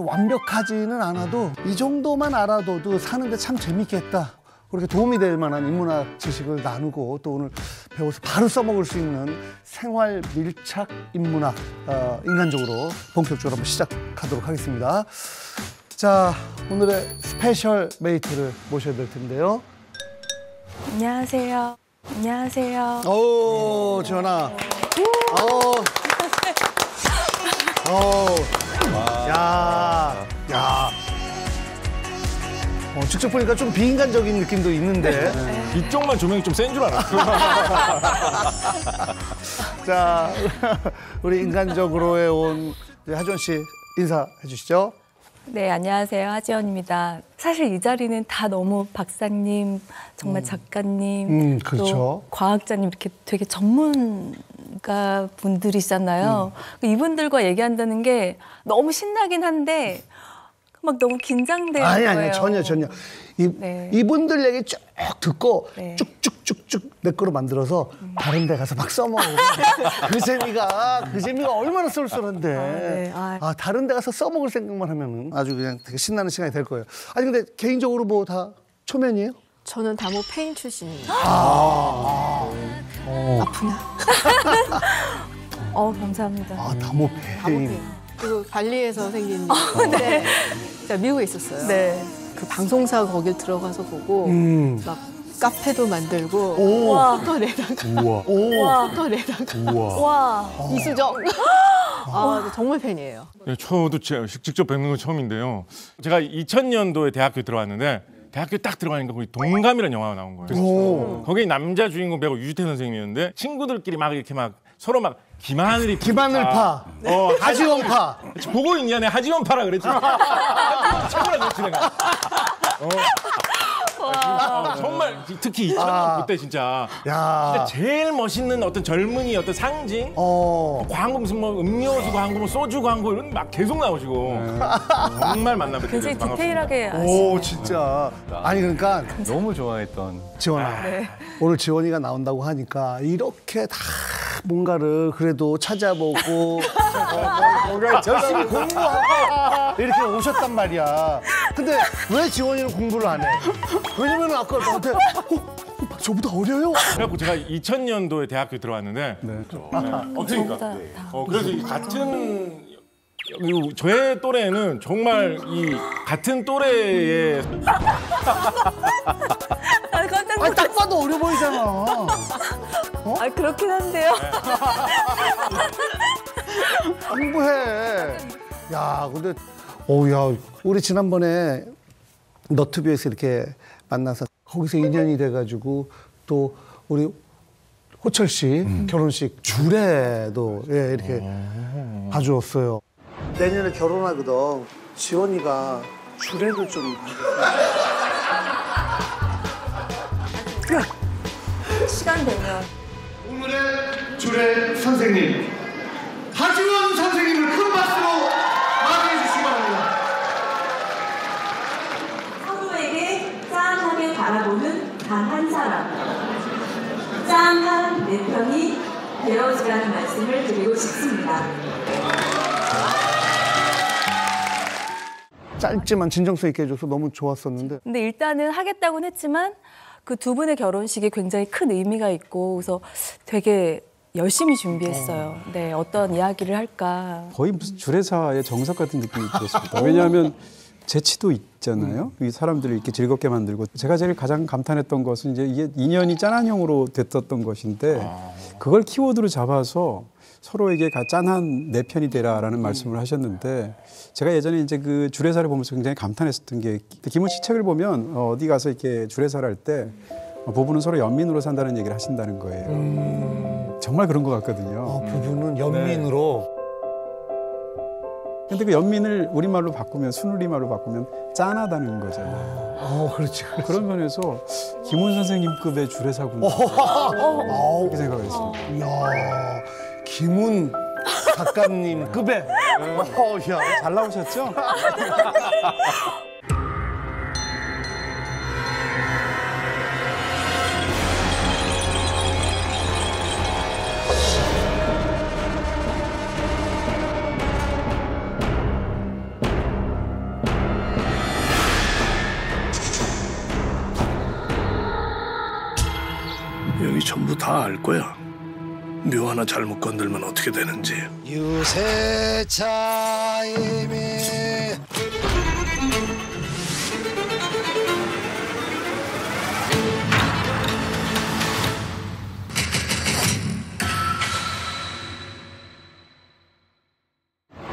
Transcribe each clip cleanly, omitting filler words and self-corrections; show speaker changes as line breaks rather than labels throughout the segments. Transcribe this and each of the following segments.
완벽하지는 않아도 이 정도만 알아둬도 사는데 참 재밌겠다. 그렇게 도움이 될 만한 인문학 지식을 나누고 또 오늘 배워서 바로 써먹을 수 있는 생활 밀착 인문학 인간적으로 본격적으로 한번 시작하도록 하겠습니다. 자, 오늘의 스페셜 메이트를 모셔야 될 텐데요.
안녕하세요. 안녕하세요.
오, 지원아. 야. 직접 보니까 좀 비인간적인 느낌도 있는데.
이쪽만 조명이 좀 센 줄 알았어.
자, 우리 인간적으로에 온 하지원 씨 인사해 주시죠.
네, 안녕하세요. 하지원입니다. 사실 이 자리는 다 너무 박사님, 정말 작가님,
그렇죠.
또 과학자님 이렇게 되게 전문가 분들이잖아요. 이분들과 얘기한다는 게 너무 신나긴 한데 막 너무 긴장되는 거예요.
아니, 전혀.
네.
이분들 얘기 쭉 듣고
네.
쭉쭉쭉쭉 내 거로 만들어서 다른 데 가서 막 써먹어. 그 재미가 얼마나 쏠쏠한데. 다른 데 가서 써먹을 생각만 하면은 아주 그냥 되게 신나는 시간이 될 거예요. 아니, 근데 개인적으로 뭐 다 초면이에요?
저는 다모 페인 출신입니다.
아프나? 감사합니다.
다모 페인.
그리고 발리에서 생긴 네. 제가 미국에 있었어요.
네.
그 방송사 거길 들어가서 보고 막 카페도 만들고 또 내다가 또 내다가
와.
이수정 정말 팬이에요.
네, 저도 직접 뵙는 건 처음인데요. 제가 2000년도에 대학교 들어왔는데 대학교 딱 들어가니까 거기 동감이라는 영화가 나온 거예요. 거기 남자 주인공 배우 유지태 선생님이었는데 친구들끼리 막 이렇게 막 서로 막
기마늘파, 하지원파.
보고 있냐? 내가 하지원파라 그랬지. 최고라 그랬지 내가. 정말 특히 2000년 그때 진짜 제일 멋있는 어떤 젊은이 어떤 상징, 광고 무슨 뭐 음료수 광고, 뭐 소주 광고 이런 막 계속 나오시고 정말 만나뵙게
굉장히
돼서
디테일하게
오, 진짜. 아니, 그러니까
너무 좋아했던
지원아. 오늘 지원이가 나온다고 하니까 이렇게 다 뭔가를 그래도 찾아보고 열심히 공부하고 이렇게 오셨단 말이야. 근데 왜 지원이는 공부를 안 해? 왜냐면 아까 나한테 저보다 어려요?
그래갖고 제가 2000년도에 대학교 들어왔는데 그러니까 그래서 이 같은 저의 또래는 정말 이 같은 또래의
깜짝
아니, 딱 봐도 어려 보이잖아.
그렇긴 한데요.
공부해. 야, 근데 우리 지난번에 너튜브에서 이렇게 만나서 거기서 인연이 돼가지고 또 우리 호철 씨 결혼식 주례도 이렇게 봐주었어요. 내년에 결혼하거든. 지원이가 주례를 좀
시간 되면.
오늘의 주례 선생님 하지원 선생님을 큰 박수로 맞이해 주시기 바랍니다.
서로에게 짠하게 바라보는 단 한 사람, 짠한 내 편이 되어주라는 말씀을 드리고 싶습니다.
짧지만 진정성 있게 해줘서 너무 좋았었는데.
근데 일단은 하겠다고는 했지만 그 두 분의 결혼식이 굉장히 큰 의미가 있고 그래서 되게 열심히 준비했어요. 네, 어떤 이야기를 할까.
거의 무슨 주례사의 정석 같은 느낌이 들었습니다. 왜냐하면 재치도 있잖아요. 이 사람들을 이렇게 즐겁게 만들고 제가 제일 가장 감탄했던 것은 이제 이게 인연이 짠한형으로 됐었던 것인데 그걸 키워드로 잡아서 서로에게 짠한 내 편이 되라라는 말씀을 하셨는데 제가 예전에 이제 그 주례사를 보면서 굉장히 감탄했었던 게 김훈 씨 책을 보면 어디 가서 이렇게 주례사를 할 때 부부는 서로 연민으로 산다는 얘기를 하신다는 거예요. 정말 그런 것 같거든요.
부부는 연민으로.
근데 그 연민을 우리말로 바꾸면 순우리말로 바꾸면 짠하다는 거잖아요.
그렇지.
그런 면에서 김훈 선생님급의 주례사구나 이렇게 생각했습니다.
이야, 김훈 작가님 급의. 야,
잘 나오셨죠?
전부 다 알 거야. 묘 하나 잘못 건들면 어떻게 되는지.
유세차임이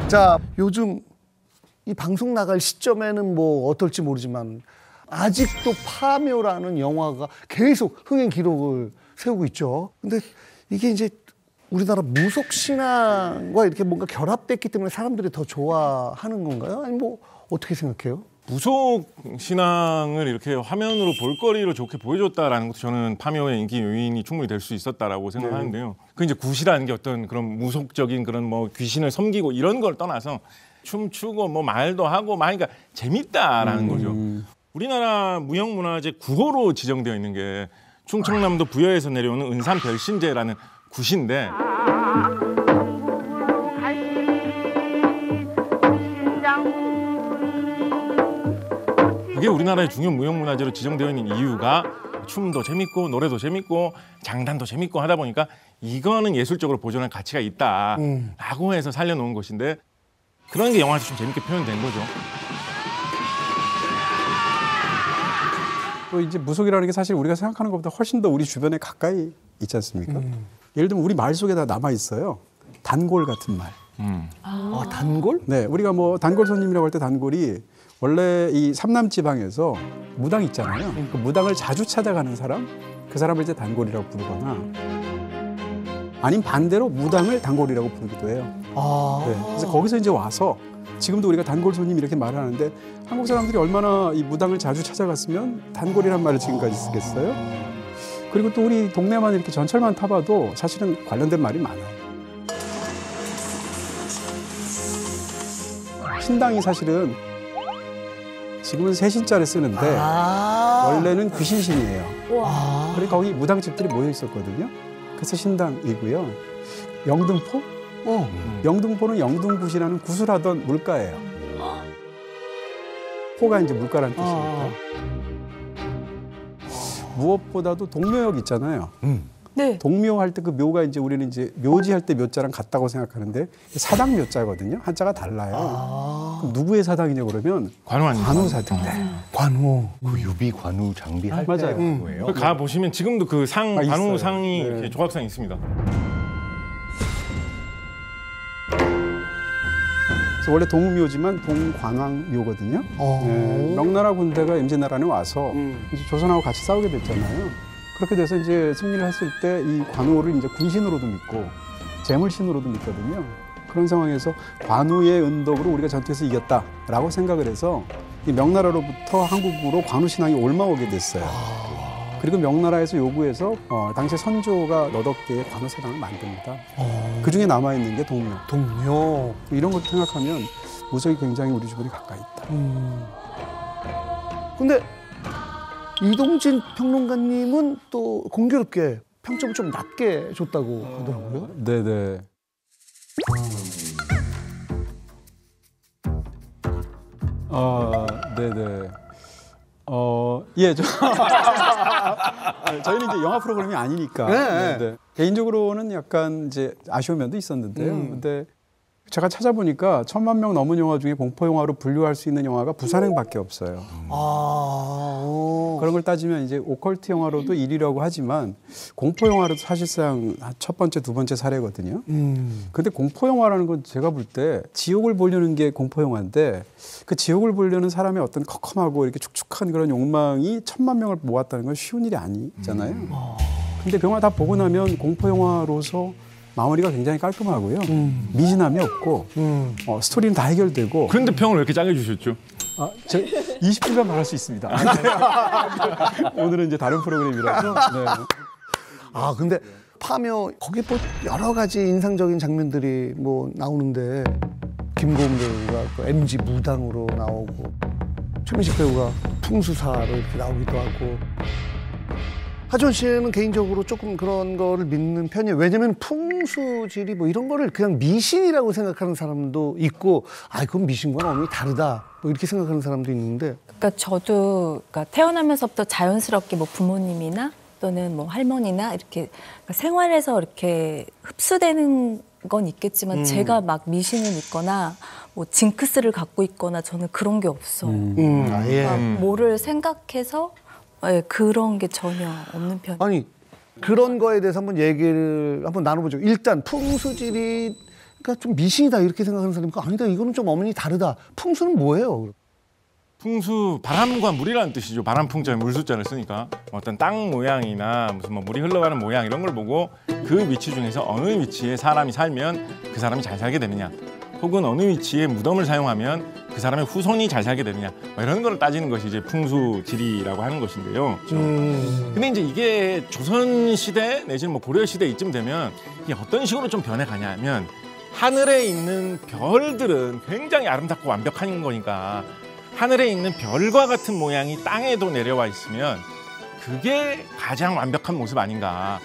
자, 요즘 이 방송 나갈 시점에는 뭐 어떨지 모르지만 아직도 파묘라는 영화가 계속 흥행 기록을 세우고 있죠. 근데 이게 이제 우리나라 무속 신앙과 이렇게 뭔가 결합됐기 때문에 사람들이 더 좋아하는 건가요? 아니 뭐 어떻게 생각해요?
무속 신앙을 이렇게 화면으로 볼거리로 좋게 보여줬다라는 것도 저는 파묘의 인기 요인이 충분히 될 수 있었다라고 생각하는데요. 그 이제 굿이라는 게 어떤 그런 무속적인 그런 뭐 귀신을 섬기고 이런 걸 떠나서 춤추고 뭐 말도 하고 막 그러니까 재밌다라는 거죠. 우리나라 무형문화재 9호로 지정되어 있는 게 충청남도 부여에서 내려오는 은산별신제라는 굿인데 이게 우리나라의 중요 무형문화재로 지정되어 있는 이유가 춤도 재밌고 노래도 재밌고 장단도 재밌고 하다 보니까 이거는 예술적으로 보존할 가치가 있다라고 해서 살려놓은 것인데 그런 게 영화에서 좀 재밌게 표현된 거죠.
또 이제 무속이라는 게 사실 우리가 생각하는 것보다 훨씬 더 우리 주변에 가까이 있지 않습니까? 예를 들면 우리 말 속에 다 남아 있어요. 단골 같은 말.
아, 단골?
네, 우리가 뭐 단골 손님이라고 할 때 단골이 원래 이 삼남 지방에서 무당 있잖아요. 그 무당을 자주 찾아가는 사람, 그 사람을 이제 단골이라고 부르거나, 아니면 반대로 무당을 단골이라고 부르기도 해요. 네, 그래서 거기서 이제 와서 지금도 우리가 단골 손님 이렇게 말을 하는데 한국 사람들이 얼마나 이 무당을 자주 찾아갔으면 단골이란 말을 지금까지 쓰겠어요? 그리고 또 우리 동네만 이렇게 전철만 타봐도 사실은 관련된 말이 많아요. 신당이 사실은 지금은 새 신자를 쓰는데 원래는 귀신신이에요. 그래서 거기 무당집들이 모여 있었거든요. 그래서 신당이고요. 영등포? 영등포는 영등굿이라는 굿을 하던 물가예요. 포가 이제 물가라는 뜻이니까. 무엇보다도 동묘역 있잖아요.
네.
동묘할 때 그 묘가 이제 우리는 이제 묘지할 때 묘자랑 같다고 생각하는데 사당 묘자거든요. 한자가 달라요. 그럼 누구의 사당이냐 그러면 관우 사당.
관우.
그 유비 관우 장비할
맞아요.
때 거예요.
가 보시면 지금도 그 상 관우
있어요.
상이
네.
이렇게 조각상 있습니다.
그래서 원래 동묘지만 동관왕묘거든요. 네, 명나라 군대가 임진왜란에 와서 이제 조선하고 같이 싸우게 됐잖아요. 그렇게 돼서 이제 승리를 했을 때 이 관우를 이제 군신으로도 믿고 재물신으로도 믿거든요. 그런 상황에서 관우의 은덕으로 우리가 전투에서 이겼다라고 생각을 해서 이 명나라로부터 한국으로 관우 신앙이 옮아오게 됐어요. 그리고 명나라에서 요구해서 당시 선조가 너덕대에 관우 사당을 만듭니다. 그 중에 남아 있는 게 동묘.
동묘.
이런 것도 생각하면 무속이 굉장히 우리 주변에 가까이 있다.
근데 이동진 평론가님은 또 공교롭게 평점을 좀 낮게 줬다고 하더라고요.
네네. 네네. 예, 저희는 이제 영화 프로그램이 아니니까.
네.
네. 개인적으로는 약간 이제 아쉬운 면도 있었는데요. 근데 제가 찾아보니까 1000만 명 넘은 영화 중에 공포 영화로 분류할 수 있는 영화가 부산행밖에 없어요. 그런 걸 따지면 이제 오컬트 영화로도 1위라고 하지만 공포 영화로도 사실상 첫 번째, 두 번째 사례거든요. 근데 공포 영화라는 건 제가 볼 때 지옥을 보려는 게 공포 영화인데 그 지옥을 보려는 사람의 어떤 컴컴하고 이렇게 축축한 그런 욕망이 1000만 명을 모았다는 건 쉬운 일이 아니잖아요. 근데 그 영화 다 보고 나면 공포 영화로서 마무리가 굉장히 깔끔하고요. 미진함이 없고 스토리는 다 해결되고.
그런데 평을 왜 이렇게 짜게 주셨죠?
제 20분간 말할 수 있습니다. 오늘은 이제 다른 프로그램이라서. 네.
근데 파묘 거기 뭐 여러 가지 인상적인 장면들이 뭐 나오는데 김고은 배우가 또 MG 무당으로 나오고 최민식 배우가 풍수사로 이렇게 나오기도 하고. 하지원 씨는 개인적으로 조금 그런 거를 믿는 편이에요. 왜냐면 풍수지리 뭐 이런 거를 그냥 미신이라고 생각하는 사람도 있고, 그건 미신과는 엄연히 다르다. 뭐 이렇게 생각하는 사람도 있는데.
그러니까 저도 태어나면서부터 자연스럽게 뭐 부모님이나 또는 뭐 할머니나 이렇게 생활에서 이렇게 흡수되는 건 있겠지만 제가 막 미신을 믿거나 뭐 징크스를 갖고 있거나 저는 그런 게 없어요. 그러니까 뭐를 생각해서 그런 게 전혀 없는 편이에요.
아니 그런 거에 대해서 한번 얘기를 한번 나눠보죠. 일단 풍수지리가 좀 미신이다 이렇게 생각하는 사람이 아니다 이거는 좀 어머니 다르다. 풍수는 뭐예요?
풍수, 바람과 물이라는 뜻이죠. 바람풍자에 물수자를 쓰니까 어떤 땅 모양이나 무슨 뭐 물이 흘러가는 모양 이런 걸 보고 그 위치 중에서 어느 위치에 사람이 살면 그 사람이 잘 살게 되느냐, 혹은 어느 위치에 무덤을 사용하면 그 사람의 후손이 잘 살게 되느냐, 뭐 이런 걸 따지는 것이 이제 풍수지리라고 하는 것인데요. 근데 이제 이게 조선 시대 내지는 뭐 고려 시대 이쯤 되면 이게 어떤 식으로 좀 변해가냐면 하늘에 있는 별들은 굉장히 아름답고 완벽한 거니까 하늘에 있는 별과 같은 모양이 땅에도 내려와 있으면 그게 가장 완벽한 모습 아닌가.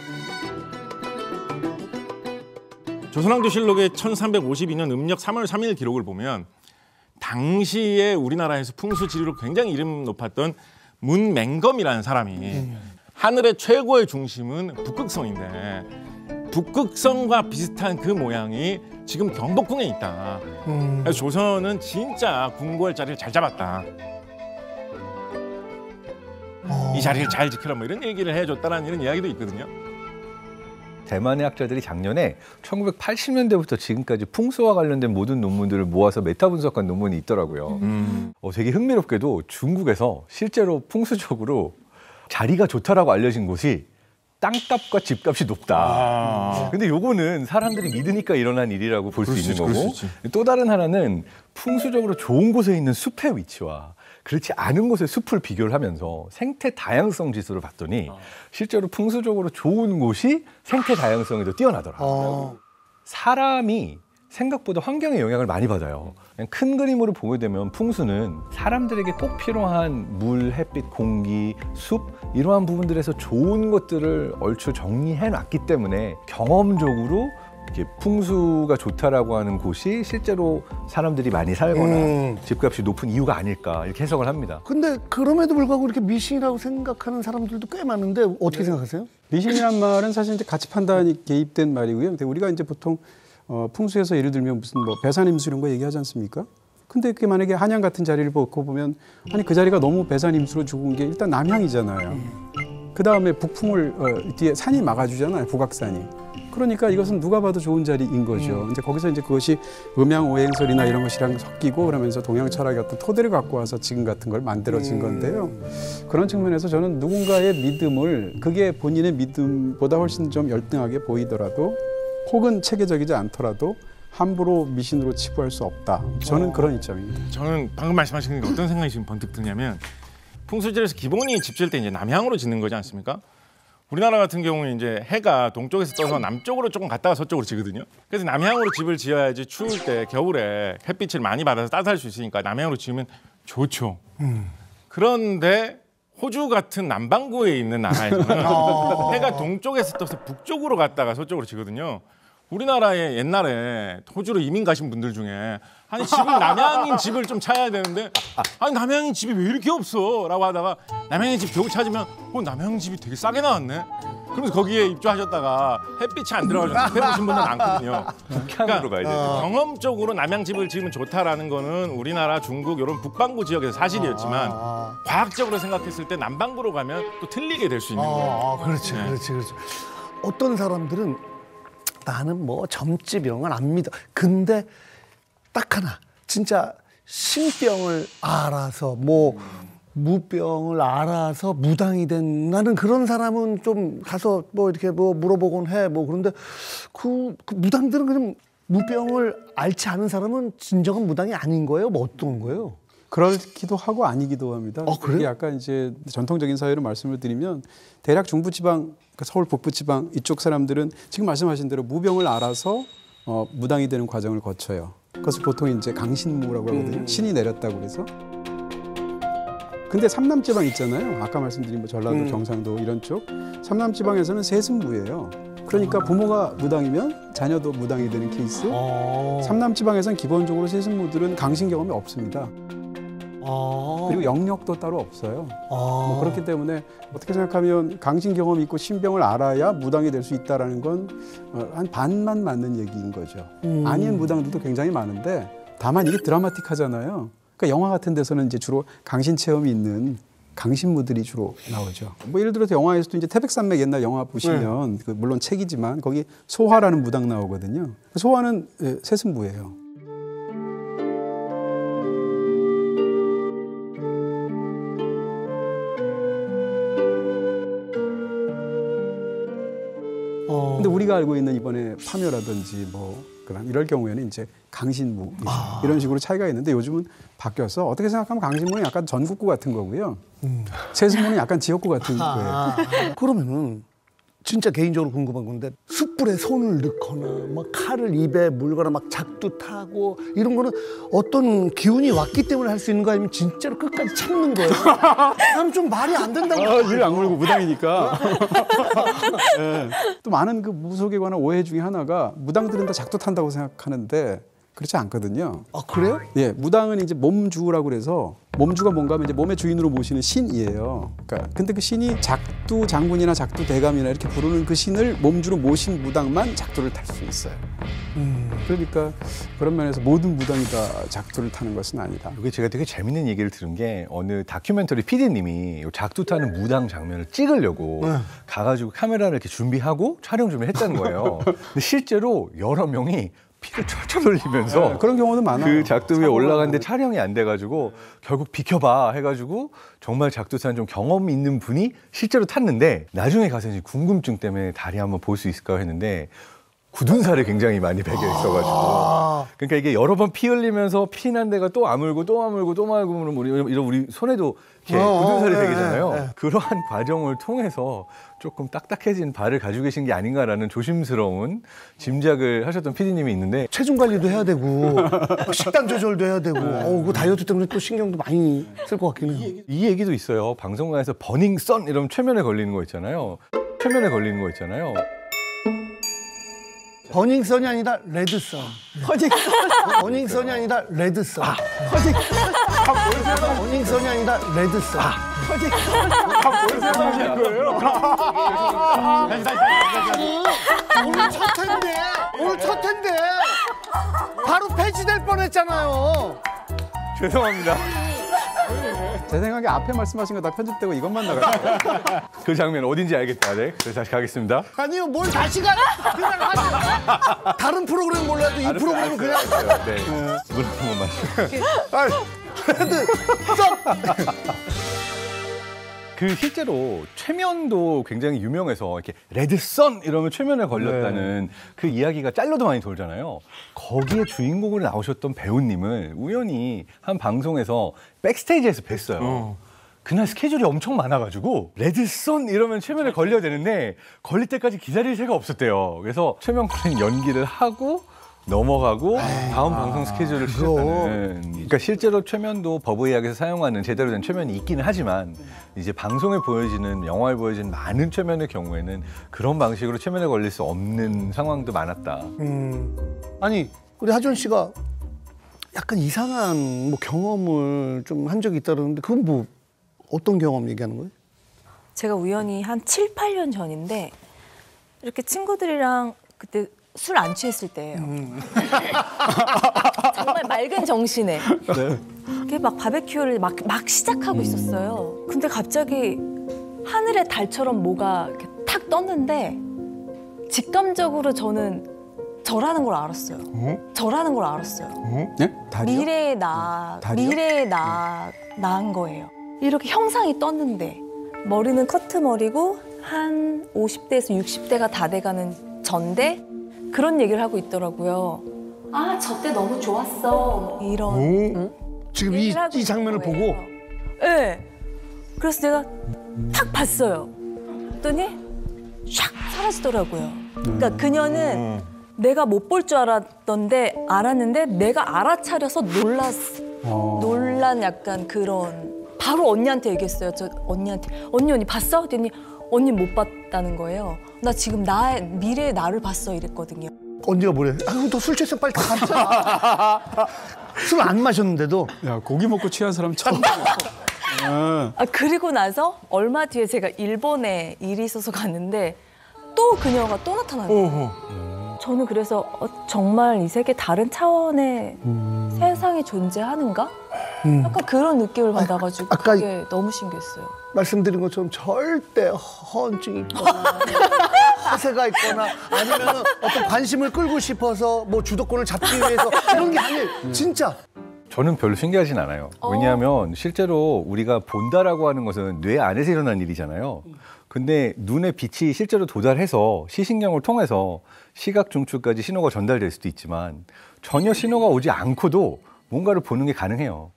조선왕조실록의 1352년 음력 3월 3일 기록을 보면 당시에 우리나라에서 풍수지리로 굉장히 이름 높았던 문맹검이라는 사람이 하늘의 최고의 중심은 북극성인데 북극성과 비슷한 그 모양이 지금 경복궁에 있다. 그래서 조선은 진짜 궁궐 자리를 잘 잡았다. 이 자리를 잘 지켜라 뭐 이런 얘기를 해줬다라는 이런 이야기도 있거든요.
대만의 학자들이 작년에 1980년대부터 지금까지 풍수와 관련된 모든 논문들을 모아서 메타 분석한 논문이 있더라고요. 되게 흥미롭게도 중국에서 실제로 풍수적으로 자리가 좋다라고 알려진 곳이 땅값과 집값이 높다. 근데 요거는 사람들이 믿으니까 일어난 일이라고 볼 수 있는 거고, 또 다른 하나는 풍수적으로 좋은 곳에 있는 숲의 위치와 그렇지 않은 곳의 숲을 비교를 하면서 생태 다양성 지수를 봤더니 실제로 풍수적으로 좋은 곳이 생태 다양성에도 뛰어나더라고요. 사람이 생각보다 환경의 영향을 많이 받아요. 그냥 큰 그림으로 보게 되면 풍수는 사람들에게 꼭 필요한 물, 햇빛, 공기, 숲 이러한 부분들에서 좋은 것들을 얼추 정리해 놨기 때문에 경험적으로 이렇게 풍수가 좋다라고 하는 곳이 실제로 사람들이 많이 살거나 집값이 높은 이유가 아닐까 이렇게 해석을 합니다.
근데 그럼에도 불구하고 이렇게 미신이라고 생각하는 사람들도 꽤 많은데 어떻게 생각하세요?
미신이란 말은 사실 이제 가치 판단이 개입된 말이고요. 근데 우리가 이제 보통 풍수에서 예를 들면 무슨 뭐 배산임수 이런 거 얘기하지 않습니까? 근데 그게 만약에 한양 같은 자리를 보고 보면 아니 그 자리가 너무 배산임수로 죽은 게 일단 남향이잖아요. 그 다음에 북풍을 뒤에 산이 막아주잖아요. 북악산이. 그러니까 이것은 누가 봐도 좋은 자리인 거죠. 이제 거기서 이제 그것이 음양오행설이나 이런 것이랑 섞이고 그러면서 동양 철학의 어떤 토대를 갖고 와서 지금 같은 걸 만들어진 건데요. 그런 측면에서 저는 누군가의 믿음을 그게 본인의 믿음보다 훨씬 좀 열등하게 보이더라도 혹은 체계적이지 않더라도 함부로 미신으로 치부할 수 없다. 저는 그런 입장입니다.
저는 방금 말씀하신 게 어떤 생각이 지금 번뜩 드냐면 풍수지리에서 기본이 집 지을 때 이제 남향으로 짓는 거지 않습니까? 우리나라 같은 경우는 이제 해가 동쪽에서 떠서 남쪽으로 조금 갔다가 서쪽으로 지거든요. 그래서 남향으로 집을 지어야지 추울 때 겨울에 햇빛을 많이 받아서 따뜻할 수 있으니까 남향으로 지으면 좋죠. 그런데 호주 같은 남반구에 있는 나라에서는 해가 동쪽에서 떠서 북쪽으로 갔다가 서쪽으로 지거든요. 우리나라에 옛날에 호주로 이민 가신 분들 중에 아니 집이 남향인 집을 좀 찾아야 되는데 아니 남향인 집이 왜 이렇게 없어? 라고 하다가 남향인 집 겨우 찾으면 남향 집이 되게 싸게 나왔네? 그러면서 거기에 입주하셨다가 햇빛이 안 들어가서 해보신 분은 많거든요.
북향으로 가야 돼요.
경험적으로 남향 집을 지으면 좋다라는 거는 우리나라, 중국 이런 북반구 지역에서 사실이었지만 과학적으로 생각했을 때 남반구로 가면 또 틀리게 될 수 있는 거예요.
그렇지. 어떤 사람들은 나는 뭐 점집 이런 건 안 믿어. 근데 딱 하나 진짜 신병을 알아서 뭐 무병을 알아서 무당이 된 나는 그런 사람은 좀 가서 뭐 이렇게 뭐 물어보곤 해. 뭐 그런데 그 무당들은 그냥 무병을 앓지 않은 사람은 진정한 무당이 아닌 거예요? 뭐 어떤 거예요?
그렇기도 하고 아니기도 합니다.
그래요?
이게 약간 이제 전통적인 사회로 말씀을 드리면 대략 중부지방, 서울 북부지방 이쪽 사람들은 지금 말씀하신 대로 무병을 알아서 무당이 되는 과정을 거쳐요. 그것을 보통 이제 강신무라고 하거든요. 신이 내렸다고 그래서. 근데 삼남지방 있잖아요. 아까 말씀드린 뭐 전라도, 경상도 이런 쪽. 삼남지방에서는 세습무예요. 그러니까 부모가 무당이면 자녀도 무당이 되는 케이스. 삼남지방에서는 기본적으로 세습무들은 강신 경험이 없습니다. 그리고 영역도 따로 없어요. 뭐 그렇기 때문에 어떻게 생각하면 강신 경험이 있고 신병을 알아야 무당이 될 수 있다라는 건 한 반만 맞는 얘기인 거죠. 아닌 무당들도 굉장히 많은데 다만 이게 드라마틱하잖아요. 그러니까 영화 같은 데서는 이제 주로 강신 체험이 있는 강신무들이 주로 나오죠. 뭐 예를 들어서 영화에서도 이제 태백산맥 옛날 영화 보시면 그 물론 책이지만 거기 소화라는 무당 나오거든요. 소화는 세승부예요. 근데 우리가 알고 있는 이번에 파묘라든지 뭐 그런 이럴 경우에는 이제 강신무 이런 식으로 차이가 있는데 요즘은 바뀌어서 어떻게 생각하면 강신무는 약간 전국구 같은 거고요. 세승무는 약간 지역구 같은 거예요.
그러면은 진짜 개인적으로 궁금한 건데 숯불에 손을 넣거나 막 칼을 입에 물거나 막 작두 타고 이런 거는 어떤 기운이 왔기 때문에 할 수 있는 거 아니면 진짜로 끝까지 참는 거예요? 나는 좀 말이 안 된다고.
일 악물고 무당이니까. 네. 또 많은 그 무속에 관한 오해 중에 하나가 무당들은 다 작두 탄다고 생각하는데 그렇지 않거든요.
아, 그래요?
예, 무당은 이제 몸주라고 그래서 몸주가 뭔가 하면 이제 몸의 주인으로 모시는 신이에요. 그러니까 근데 그 신이 작두 장군이나 작두 대감이나 이렇게 부르는 그 신을 몸주로 모신 무당만 작두를 탈 수 있어요. 그러니까 그런 면에서 모든 무당이 다 작두를 타는 것은 아니다.
이게 제가 되게 재밌는 얘기를 들은 게 어느 다큐멘터리 PD님이 작두 타는 무당 장면을 찍으려고 가가지고 카메라를 이렇게 준비하고 촬영 준비를 했다는 거예요. 근데 실제로 여러 명이 피를 철철 흘리면서
네, 그런 경우는 많아요.
그 작두 위에 올라갔는데 촬영이 안 돼가지고 결국 비켜봐 해가지고 정말 작두 타는 좀 경험 있는 분이 실제로 탔는데 나중에 가서 이제 궁금증 때문에 다리 한번 볼 수 있을까 했는데 굳은 살이 굉장히 많이 배겨 있어가지고 그러니까 이게 여러 번 피 흘리면서 피 난 데가 또 아물고 또 아물고 또 아물고 이런 우리 손에도 이렇게 굳은 살이 배기잖아요. 그러한 과정을 통해서 조금 딱딱해진 발을 가지고 계신 게 아닌가라는 조심스러운 짐작을 하셨던 PD님이 있는데
체중 관리도 해야 되고 식단 조절도 해야 되고 그 다이어트 때문에 또 신경도 많이 쓸 것 같긴 해요.
이 얘기도 있어요. 방송관에서 버닝 선 이러면 최면에 걸리는 거 있잖아요. 최면에 걸리는 거 있잖아요.
버닝선이 아니라 레드선. 버닝선이 아니라 레드선. 버닝선이 아니라 레드선.
뭘 생각하시는 거예요?
오늘 첫 회인데. 오늘 첫 회인데. 바로 폐지될 뻔했잖아요.
죄송합니다.
제 생각에 앞에 말씀하신 거 다 편집되고 이것만 나가요.
그 장면 어딘지 알겠다. 네. 그래서 다시 가겠습니다.
아니요, 뭘 다시 가. 그냥 하세요. 다른 프로그램 몰라도 이 프로그램은 그냥.
네. 물 한 번 마시고. 그 실제로 최면도 굉장히 유명해서 이렇게 레드선 이러면 최면에 걸렸다는 그 이야기가 짤로도 많이 돌잖아요. 거기에 주인공으로 나오셨던 배우님을 우연히 한 방송에서 백스테이지에서 뵀어요. 그날 스케줄이 엄청 많아가지고 레드선 이러면 최면에 걸려야 되는데 걸릴 때까지 기다릴 새가 없었대요. 그래서 최면 걸린 연기를 하고 넘어가고 다음 방송 스케줄을 시작하는. 그러니까 실제로 최면도 법의학에서 사용하는 제대로 된 최면이 있기는 하지만 이제 방송에 보여지는 영화에 보여지는 많은 최면의 경우에는 그런 방식으로 최면에 걸릴 수 없는 상황도 많았다.
아니 우리 하준 씨가 약간 이상한 뭐 경험을 좀 한 적이 있다는데 그건 뭐 어떤 경험 얘기하는 거예요?
제가 우연히 한 7, 8년 전인데 이렇게 친구들이랑 그때 술 안 취했을 때예요. 정말 맑은 정신에. 이렇게 막 바베큐를 막 시작하고 있었어요. 근데 갑자기 하늘의 달처럼 뭐가 이렇게 탁 떴는데 직감적으로 저는 저라는 걸 알았어요. 저라는 걸 알았어요.
네? 다리요?
미래의 나인 거예요. 이렇게 형상이 떴는데 머리는 커트머리고 한 50대에서 60대가 다 돼가는 전데 그런 얘기를 하고 있더라고요. 아, 저 때 너무 좋았어. 이런.
지금 이 장면을 보고?
네. 그래서 내가 탁 봤어요. 그랬더니 샥 사라지더라고요. 그러니까 그녀는 내가 못 볼 줄 알았는데 내가 알아차려서 놀란 약간 그런. 바로 언니한테 얘기했어요. 저 언니한테. 언니 봤어? 그랬더니 언니 못 봤다는 거예요. 나 지금 미래의 나를 봤어 이랬거든요.
언니가 뭐래? 아유, 너 술 취했어. 빨리 다 가자. 술 안 마셨는데도.
야, 고기 먹고 취한 사람 처음
아, 그리고 나서 얼마 뒤에 제가 일본에 일이 있어서 갔는데 또 그녀가 또 나타나는 거예요. 저는 그래서 정말 이 세계 다른 차원의 세상이 존재하는가? 약간 그런 느낌을 받아가지고
아까
그게 너무 신기했어요.
말씀드린 것처럼 절대 허언증이 있거나 허세가 있거나 아니면 어떤 관심을 끌고 싶어서 뭐 주도권을 잡기 위해서 이런 게 아니에요. 진짜.
저는 별로 신기하진 않아요. 왜냐하면 실제로 우리가 본다라고 하는 것은 뇌 안에서 일어난 일이잖아요. 근데 눈의 빛이 실제로 도달해서 시신경을 통해서 시각 중추까지 신호가 전달될 수도 있지만 전혀 신호가 오지 않고도 뭔가를 보는 게 가능해요.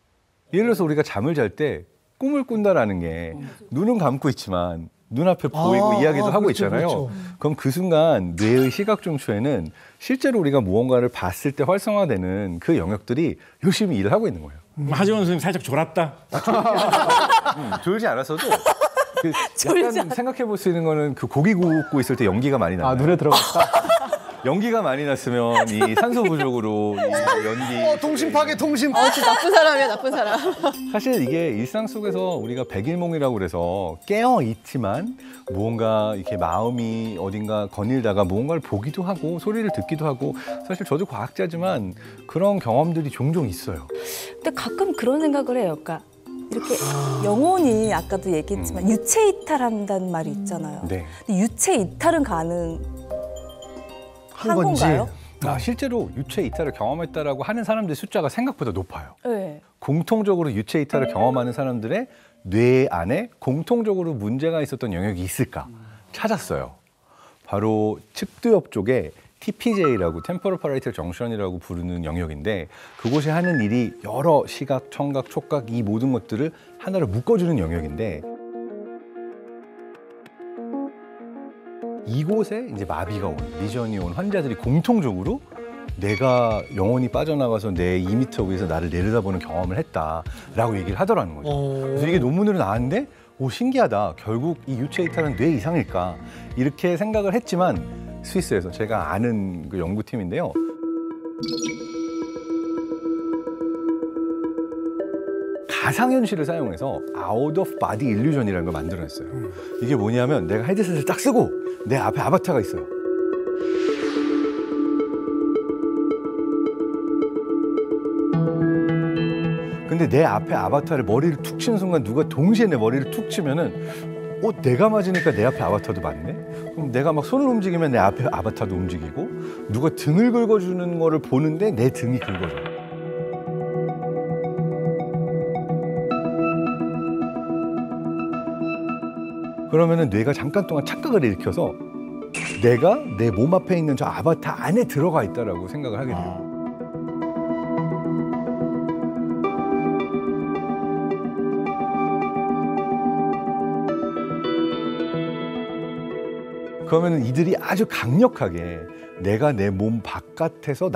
예를 들어서 우리가 잠을 잘 때 꿈을 꾼다라는 게 눈은 감고 있지만 눈앞에 보이고 이야기도 하고
그렇죠,
있잖아요.
그렇죠.
그럼 그 순간 뇌의 시각 중추에는 실제로 우리가 무언가를 봤을 때 활성화되는 그 영역들이 열심히 일을 하고 있는 거예요.
하지원 선생님 살짝 졸았다.
졸지 않았어도 그 약간 생각해 볼 수 있는 거는 그 고기 굽고 있을 때 연기가 많이 나요.
아, 눈에 들어갔다.
연기가 많이 났으면 이 산소 부족으로 이 연기.
동심 파괴, 동심.
나쁜 사람이야, 나쁜 사람.
사실 이게 일상 속에서 우리가 백일몽이라고 그래서 깨어 있지만 무언가 이렇게 마음이 어딘가 거닐다가 무언가를 보기도 하고 소리를 듣기도 하고 사실 저도 과학자지만 그런 경험들이 종종 있어요.
근데 가끔 그런 생각을 해요. 그러니까 이렇게 영혼이 아까도 얘기했지만 유체 이탈한다는 말이 있잖아요.
네.
근데 유체 이탈은 가능한
건지.
건가요?
실제로 유체 이탈을 경험했다라고 하는 사람들의 숫자가 생각보다 높아요.
네.
공통적으로 유체 이탈을 경험하는 사람들의 뇌 안에 공통적으로 문제가 있었던 영역이 있을까 찾았어요. 바로 측두엽 쪽에 TPJ라고 템포럴 파라이탈 정션이라고 부르는 영역인데 그곳이 하는 일이 여러 시각, 청각, 촉각 이 모든 것들을 하나로 묶어주는 영역인데 이곳에 이제 마비가 온, 리전이 온 환자들이 공통적으로 내가 영혼이 빠져나가서 내 2m 위에서 나를 내려다보는 경험을 했다라고 얘기를 하더라는 거죠. 그래서 이게 논문으로 나왔는데 오 신기하다. 결국 이 유체 이탈은 뇌 이상일까? 이렇게 생각을 했지만 스위스에서 제가 아는 그 연구팀인데요. 가상현실을 사용해서 아웃 오브 바디 일루전이라는 걸 만들어냈어요. 이게 뭐냐면 내가 헤드셋을 딱 쓰고 내 앞에 아바타가 있어요. 근데 내 앞에 아바타를 머리를 툭 치는 순간 누가 동시에 내 머리를 툭 치면은 내가 맞으니까 내 앞에 아바타도 맞네? 그럼 내가 막 손을 움직이면 내 앞에 아바타도 움직이고 누가 등을 긁어주는 거를 보는데 내 등이 긁어져요. 그러면은 뇌가 잠깐 동안 착각을 일으켜서 내가 내 몸 앞에 있는 저 아바타 안에 들어가 있다라고 생각을 하게 돼요. 그러면은 이들이 아주 강력하게 내가 내 몸 바깥에서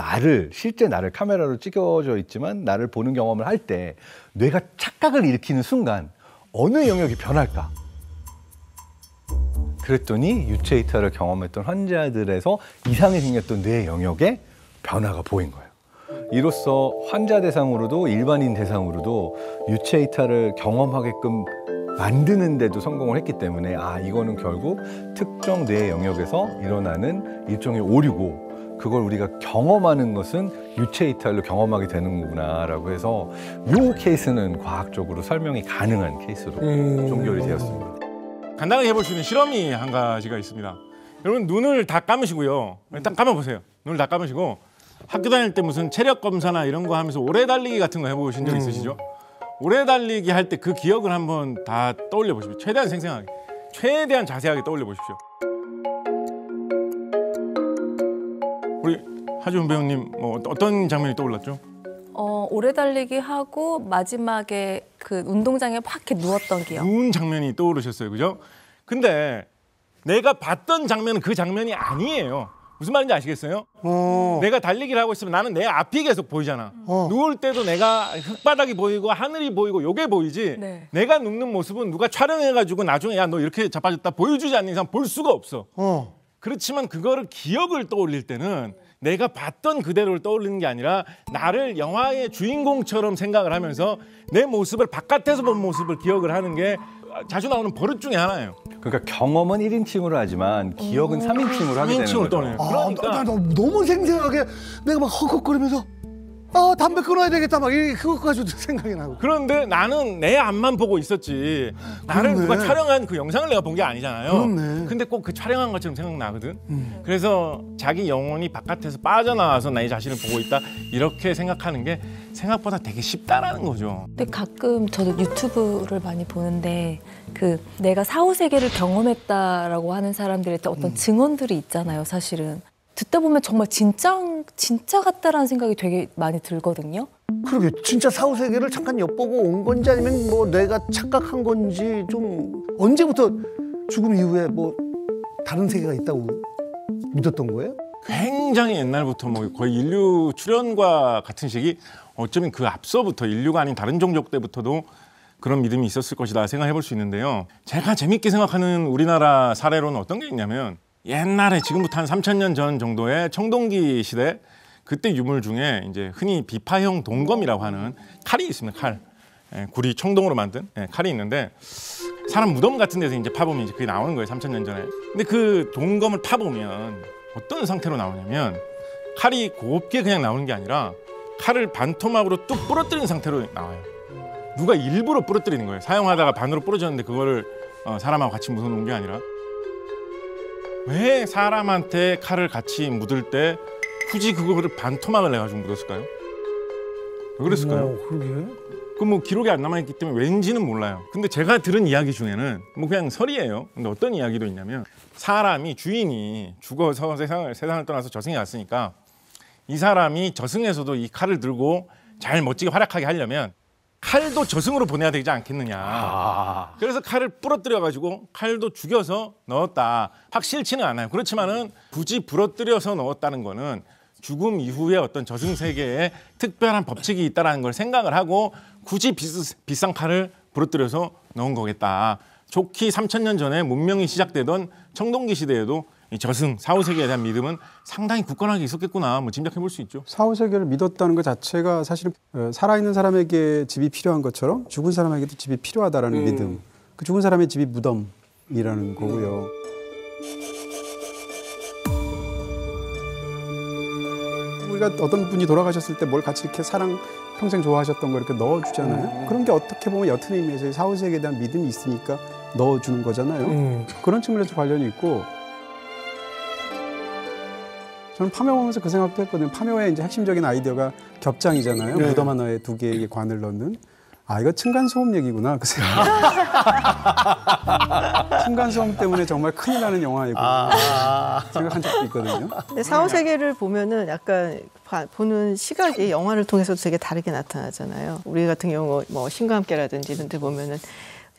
실제 나를 카메라로 찍어져 있지만 나를 보는 경험을 할 때 뇌가 착각을 일으키는 순간 어느 영역이 변할까? 그랬더니 유체 이탈을 경험했던 환자들에서 이상이 생겼던 뇌 영역에 변화가 보인 거예요. 이로써 환자 대상으로도 일반인 대상으로도 유체 이탈을 경험하게끔 만드는 데도 성공을 했기 때문에 이거는 결국 특정 뇌 영역에서 일어나는 일종의 오류고 그걸 우리가 경험하는 것은 유체 이탈로 경험하게 되는 거구나라고 해서 이 케이스는 과학적으로 설명이 가능한 케이스로 종결이 되었습니다.
간단하게 해볼 수 있는 실험이 한 가지가 있습니다. 여러분 눈을 다 감으시고요. 일단 감아보세요. 눈을 다 감으시고 학교 다닐 때 무슨 체력 검사나 이런 거 하면서 오래 달리기 같은 거 해보신 적 있으시죠? 오래 달리기 할 때 그 기억을 한번 다 떠올려 보십시오. 최대한 생생하게, 최대한 자세하게 떠올려 보십시오. 우리 하지원 배우님 뭐 어떤 장면이 떠올랐죠?
오래 달리기 하고 마지막에 그 운동장에 팍 이렇게 누웠던 기억.
누운 장면이 떠오르셨어요, 그죠? 근데 내가 봤던 장면은 그 장면이 아니에요. 무슨 말인지 아시겠어요? 내가 달리기를 하고 있으면 나는 내 앞이 계속 보이잖아. 누울 때도 내가 흙바닥이 보이고 하늘이 보이고 요게 보이지.
네.
내가 눕는 모습은 누가 촬영해가지고 나중에 야 너 이렇게 자빠졌다 보여주지 않는 이상 볼 수가 없어. 그렇지만 그거를 기억을 떠올릴 때는 내가 봤던 그대로를 떠올리는 게 아니라 나를 영화의 주인공처럼 생각을 하면서 내 모습을 바깥에서 본 모습을 기억을 하는 게 자주 나오는 버릇 중에 하나예요.
그러니까 경험은 1인칭으로 하지만 기억은 3인칭으로 하게 되는 거죠.
떠네요. 그러니까
나 너무 생생하게 내가 막 헉헉거리면서 담배 끊어야 되겠다 막 그거 가지고 생각이 나고.
그런데 나는 내 앞만 보고 있었지. 나를
그렇네.
누가 촬영한 그 영상을 내가 본 게 아니잖아요.
그렇네.
근데 꼭 그 촬영한 것처럼 생각나거든. 그래서 자기 영혼이 바깥에서 빠져나와서 나의 자신을 보고 있다 이렇게 생각하는 게 생각보다 되게 쉽다라는 거죠.
근데 가끔 저도 유튜브를 많이 보는데 그 내가 사후세계를 경험했다라고 하는 사람들의 어떤 증언들이 있잖아요, 사실은. 듣다 보면 정말 진짜 같다라는 생각이 되게 많이 들거든요.
그러게 진짜 사후세계를 잠깐 엿보고 온 건지 아니면 뭐 내가 착각한 건지 좀 언제부터 죽음 이후에 뭐 다른 세계가 있다고 믿었던 거예요?
굉장히 옛날부터 뭐 거의 인류 출현과 같은 시기 어쩌면 그 앞서부터 인류가 아닌 다른 종족 때부터도 그런 믿음이 있었을 것이다 생각해 볼 수 있는데요. 제가 재밌게 생각하는 우리나라 사례로는 어떤 게 있냐면 옛날에 지금부터 한 3,000년 전 정도의 청동기 시대 그때 유물 중에 이제 흔히 비파형 동검이라고 하는 칼이 있습니다. 칼. 구리 청동으로 만든 칼이 있는데 사람 무덤 같은 데서 이제 파보면 이제 그게 나오는 거예요. 3,000년 전에. 근데 그 동검을 파보면 어떤 상태로 나오냐면 칼이 곱게 그냥 나오는 게 아니라 칼을 반토막으로 뚝 부러뜨린 상태로 나와요. 누가 일부러 부러뜨리는 거예요. 사용하다가 반으로 부러졌는데 그거를 사람하고 같이 묻어놓은 게 아니라 왜 사람한테 칼을 같이 묻을 때 굳이 그거를 반토막을 내가지고 묻었을까요? 왜 그랬을까요?
그러게.
그 뭐 기록이 안 남아있기 때문에 왠지는 몰라요. 근데 제가 들은 이야기 중에는 뭐 그냥 설이에요. 근데 어떤 이야기도 있냐면 사람이 주인이 죽어서 세상을 떠나서 저승에 갔으니까 이 사람이 저승에서도 이 칼을 들고 잘 멋지게 활약하게 하려면 칼도 저승으로 보내야 되지 않겠느냐. 그래서 칼을 부러뜨려가지고 칼도 죽여서 넣었다. 확실치는 않아요. 그렇지만은 굳이 부러뜨려서 넣었다는 거는 죽음 이후에 어떤 저승 세계에 특별한 법칙이 있다는 걸 생각을 하고 굳이 비싼 칼을 부러뜨려서 넣은 거겠다. 좋기 3,000년 전에 문명이 시작되던 청동기 시대에도 이 저승, 사후세계에 대한 믿음은 상당히 굳건하게 있었겠구나 뭐 짐작해 볼 수 있죠.
사후세계를 믿었다는 것 자체가 사실은 살아있는 사람에게 집이 필요한 것처럼 죽은 사람에게도 집이 필요하다라는 믿음. 그 죽은 사람의 집이 무덤이라는 거고요. 우리가 어떤 분이 돌아가셨을 때 뭘 같이 이렇게 사랑 평생 좋아하셨던 거 이렇게 넣어주잖아요. 그런 게 어떻게 보면 옅은 의미에서 사후세계에 대한 믿음이 있으니까 넣어주는 거잖아요. 그런 측면에서 관련이 있고 저는 파묘 보면서 그 생각도 했거든요. 파묘의 이제 핵심적인 아이디어가 겹장이잖아요.
네.
무덤 하나에 2개의 관을 넣는. 아, 이거 층간소음 얘기구나. 그 생각. 층간소음 때문에 정말 큰일 나는 영화이고 생각한 적도 있거든요.
근데 사후세계를 보면은 약간 보는 시각이 영화를 통해서도 되게 다르게 나타나잖아요. 우리 같은 경우 뭐 신과 함께라든지 이런 데 보면은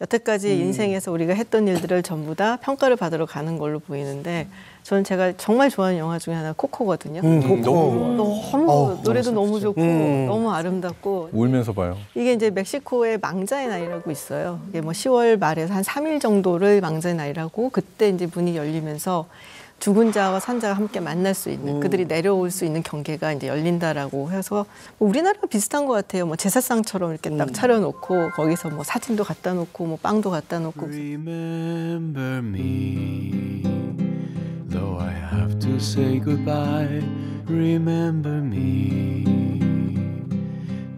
여태까지 인생에서 우리가 했던 일들을 전부 다 평가를 받으러 가는 걸로 보이는데 저는 제가 정말 좋아하는 영화 중에 하나 코코거든요. 너무 노래도 너무 좋고 너무 아름답고
울면서 봐요.
이게 이제 멕시코의 망자의 날이라고 있어요. 이게 뭐 10월 말에서 한 3일 정도를 망자의 날이라고 그때 이제 문이 열리면서 죽은 자와 산자가 함께 만날 수 있는 그들이 내려올 수 있는 경계가 이제 열린다라고 해서 뭐 우리나라랑 비슷한 것 같아요. 뭐 제사상처럼 이렇게 딱 차려놓고 거기서 뭐 사진도 갖다 놓고 뭐 빵도 갖다 놓고.
Remember me, though I have to say goodbye. Remember me,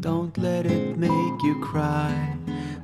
don't let it make you cry.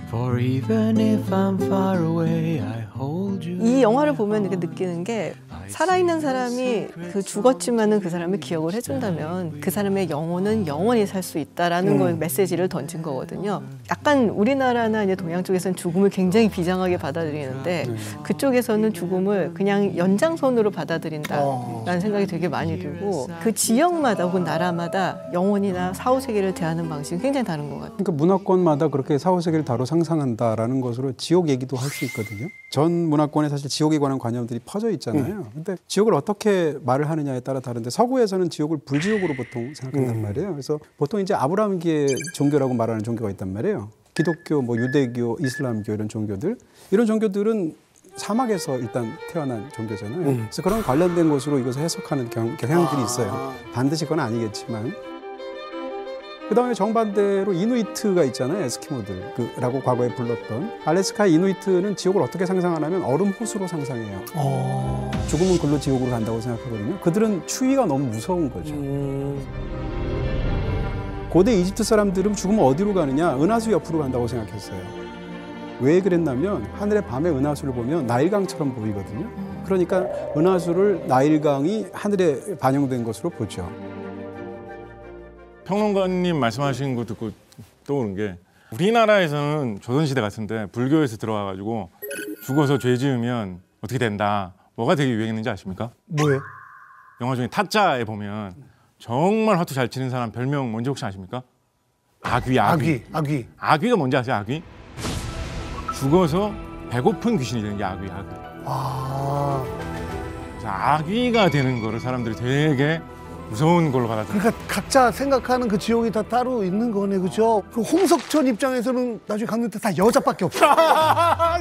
For even if I'm far away, I hold you.
이 영화를 보면 이렇게 느끼는 게 살아있는 사람이 그 죽었지만은 그 사람을 기억을 해준다면 그 사람의 영혼은 영원히 살 수 있다라는 걸 메시지를 던진 거거든요. 약간 우리나라나 이제 동양 쪽에서는 죽음을 굉장히 비장하게 받아들이는데 그쪽에서는 죽음을 그냥 연장선으로 받아들인다라는 생각이 되게 많이 들고 그 지역마다 혹은 나라마다 영혼이나 사후세계를 대하는 방식이 굉장히 다른 것 같아요.
그러니까 문화권마다 그렇게 사후세계를 다루 상상한다라는 것으로 지옥 얘기도 할 수 있거든요. 전 문화권에 사실 지옥에 관한 관념들이 퍼져 있잖아요. 근데 지옥을 어떻게 말을 하느냐에 따라 다른데 서구에서는 지옥을 불지옥으로 보통 생각한단 말이에요. 그래서 보통 이제 아브라함기의 종교라고 말하는 종교가 있단 말이에요. 기독교, 뭐 유대교, 이슬람교 이런 종교들은 사막에서 일단 태어난 종교잖아요. 그래서 그런 관련된 것으로 이것을 해석하는 경향들이 있어요. 반드시 그건 아니겠지만. 그다음에 정반대로 이누이트가 있잖아요. 에스키모들라고 과거에 불렀던. 알래스카 이누이트는 지옥을 어떻게 상상하냐면 얼음 호수로 상상해요. 죽으면 글로 지옥으로 간다고 생각하거든요. 그들은 추위가 너무 무서운 거죠. 고대 이집트 사람들은 죽으면 어디로 가느냐? 은하수 옆으로 간다고 생각했어요. 왜 그랬냐면 하늘의 밤에 은하수를 보면 나일강처럼 보이거든요. 그러니까 은하수를 나일강이 하늘에 반영된 것으로 보죠.
평론가님 말씀하신 거 듣고 떠오른 게 우리나라에서는 조선시대 같은데 불교에서 들어와가지고 죽어서 죄 지으면 어떻게 된다. 뭐가 되게 유행했는지 아십니까?
뭐예요?
영화 중에 타짜에 보면 정말 화투 잘 치는 사람 별명 뭔지 혹시 아십니까? 아귀. 아귀가 뭔지 아세요? 아귀? 죽어서 배고픈 귀신이 되는 게 아귀. 그래서 아귀가 되는 거를 사람들이 되게 무서운 걸로 받아들여요.
그러니까 각자 생각하는 그 지옥이 다 따로 있는 거네, 그죠? 그리고 홍석천 입장에서는 나중에 갔는데 다 여자밖에 없어. 와,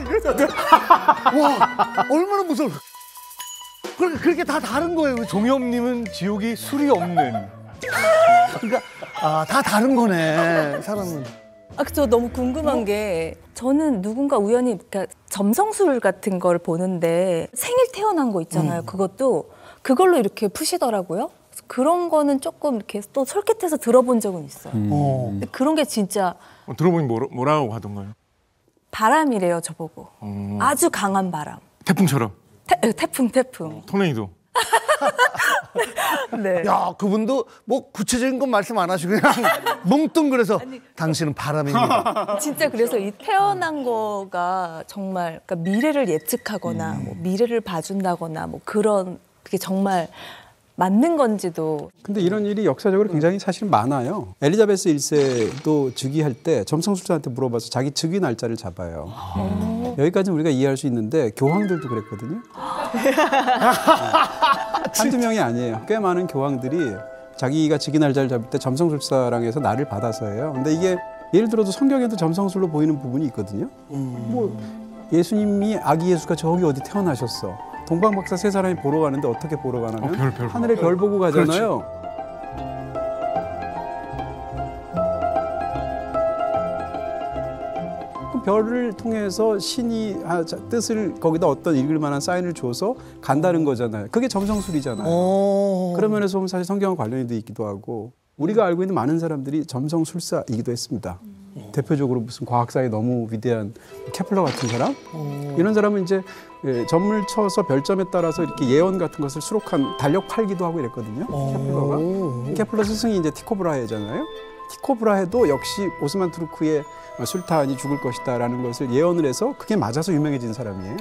얼마나 무서워. 그렇게 다 다른 거예요, 그죠?
종엽님은 지옥이 술이 없는.
그러니까 다 다른 거네, 사람은.
저 너무 궁금한 게 저는 누군가 우연히 그러니까 점성술 같은 걸 보는데 생일 태어난 거 있잖아요. 그걸로 이렇게 푸시더라고요. 그런 거는 조금 이렇게 또 솔깃해서 들어본 적은 있어요. 근데 그런 게 진짜
들어보니 뭐라고 하던가요?
바람이래요, 저보고. 아주 강한 바람.
태풍처럼.
태풍.
토네이도.
네.
야, 그분도 뭐 구체적인 건 말씀 안 하시고 그냥 뭉뚱그려서 당신은 바람입니다.
진짜 그래서 이 태어난 거가 정말 그러니까 미래를 예측하거나 뭐 미래를 봐준다거나 뭐 그런 그게 정말 맞는 건지도.
근데 이런 일이 역사적으로 굉장히 사실 많아요. 엘리자베스 1세도 즉위할 때 점성술사한테 물어봐서 자기 즉위 날짜를 잡아요. 여기까지는 우리가 이해할 수 있는데 교황들도 그랬거든요. 한두 명이 아니에요. 꽤 많은 교황들이 자기가 즉위 날짜를 잡을 때 점성술사랑 해서 날을 받아서 해요. 근데 이게 예를 들어도 성경에도 점성술로 보이는 부분이 있거든요. 뭐 예수님이 아기 예수가 저기 어디 태어나셨어. 동방박사 세 사람이 보러 가는데 어떻게 보러 가냐면 하늘에 별 보고 가잖아요. 그 별을 통해서 신이 뜻을 거기다 어떤 읽을 만한 사인을 줘서 간다는 거잖아요. 그게 점성술이잖아요. 그런 면에서 보면 사실 성경과 관련이 돼 있기도 하고 우리가 알고 있는 많은 사람들이 점성술사이기도 했습니다. 대표적으로 무슨 과학사에 너무 위대한 케플러 같은 사람 이런 사람은 이제 점을 쳐서 별점에 따라서 이렇게 예언 같은 것을 수록한 달력 팔기도 하고 이랬거든요. 케플러가 케플러 스승이 이제 티코 브라헤잖아요. 티코 브라헤도 역시 오스만 투르크의 술탄이 죽을 것이다라는 것을 예언을 해서 그게 맞아서 유명해진 사람이에요.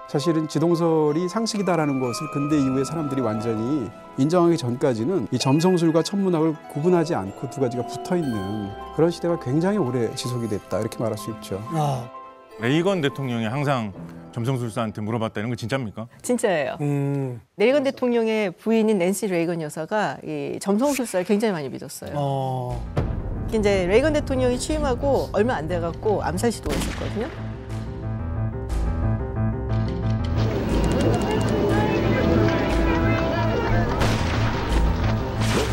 사실은 지동설이 상식이다라는 것을 근대 이후에 사람들이 완전히 인정하기 전까지는 이 점성술과 천문학을 구분하지 않고 두 가지가 붙어있는 그런 시대가 굉장히 오래 지속이 됐다 이렇게 말할 수 있죠.
레이건 대통령이 항상 점성술사한테 물어봤다는 거 진짜입니까?
진짜예요. 레이건 대통령의 부인인 낸시 레이건 여사가 이 점성술사를 굉장히 많이 믿었어요. 이제 레이건 대통령이 취임하고 얼마 안 돼갖고 암살 시도가 있었거든요.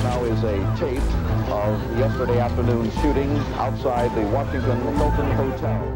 Now is a tape of yesterday afternoon's shooting outside the Washington Hilton Hotel.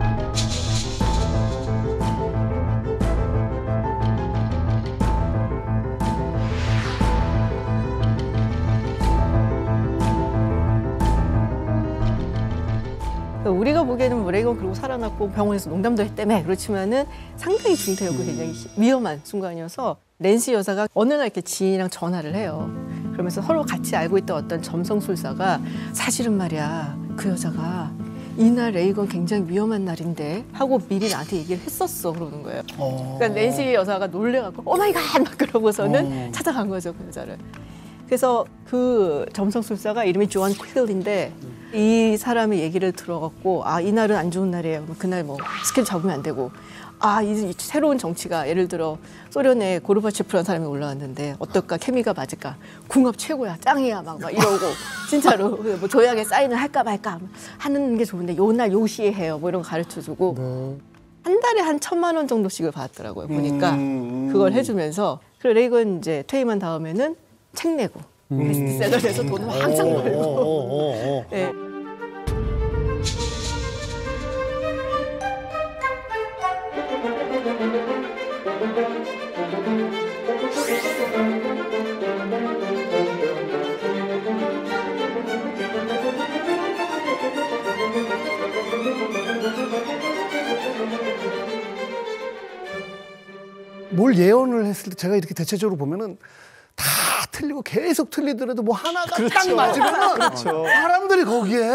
우리가 보기에는 뭐 레이건 그러고 살아났고 병원에서 농담도 했다며 그렇지만은 상당히 중대하고 굉장히 위험한 순간이어서 낸시 여사가 어느 날 이렇게 지인이랑 전화를 해요. 그러면서 서로 같이 알고 있던 어떤 점성술사가 사실은 말이야 그 여자가 이날 레이건 굉장히 위험한 날인데 하고 미리 나한테 얘기를 했었어 그러는 거예요. 그러니까 낸시 여사가 놀래갖고 오마이갓 막 그러고서는 찾아간 거죠 그 여자를. 그래서 그 점성술사가 이름이 존 퀴글인데 이 사람의 얘기를 들어갖고 아 이날은 안 좋은 날이에요. 그날 뭐 스케줄 잡으면 안 되고 이 새로운 정치가 예를 들어 소련에 고르바초프라는 사람이 올라왔는데 어떨까 케미가 맞을까 궁합 최고야 짱이야 막 이러고 진짜로 뭐 조약에 사인을 할까 말까 하는 게 좋은데 요 날 요 시에 해요 뭐 이런 거 가르쳐주고 한 달에 한 1,000만 원 정도씩을 받았더라고요 보니까 그걸 해주면서 그리고 레이건 이제 퇴임한 다음에는 책 내고 베스트셀러 내서 돈을 항상 벌고 네.
뭘 예언을 했을 때 제가 이렇게 대체적으로 보면은 다 틀리고 계속 틀리더라도 뭐 하나가 딱 맞으면 사람들이 거기에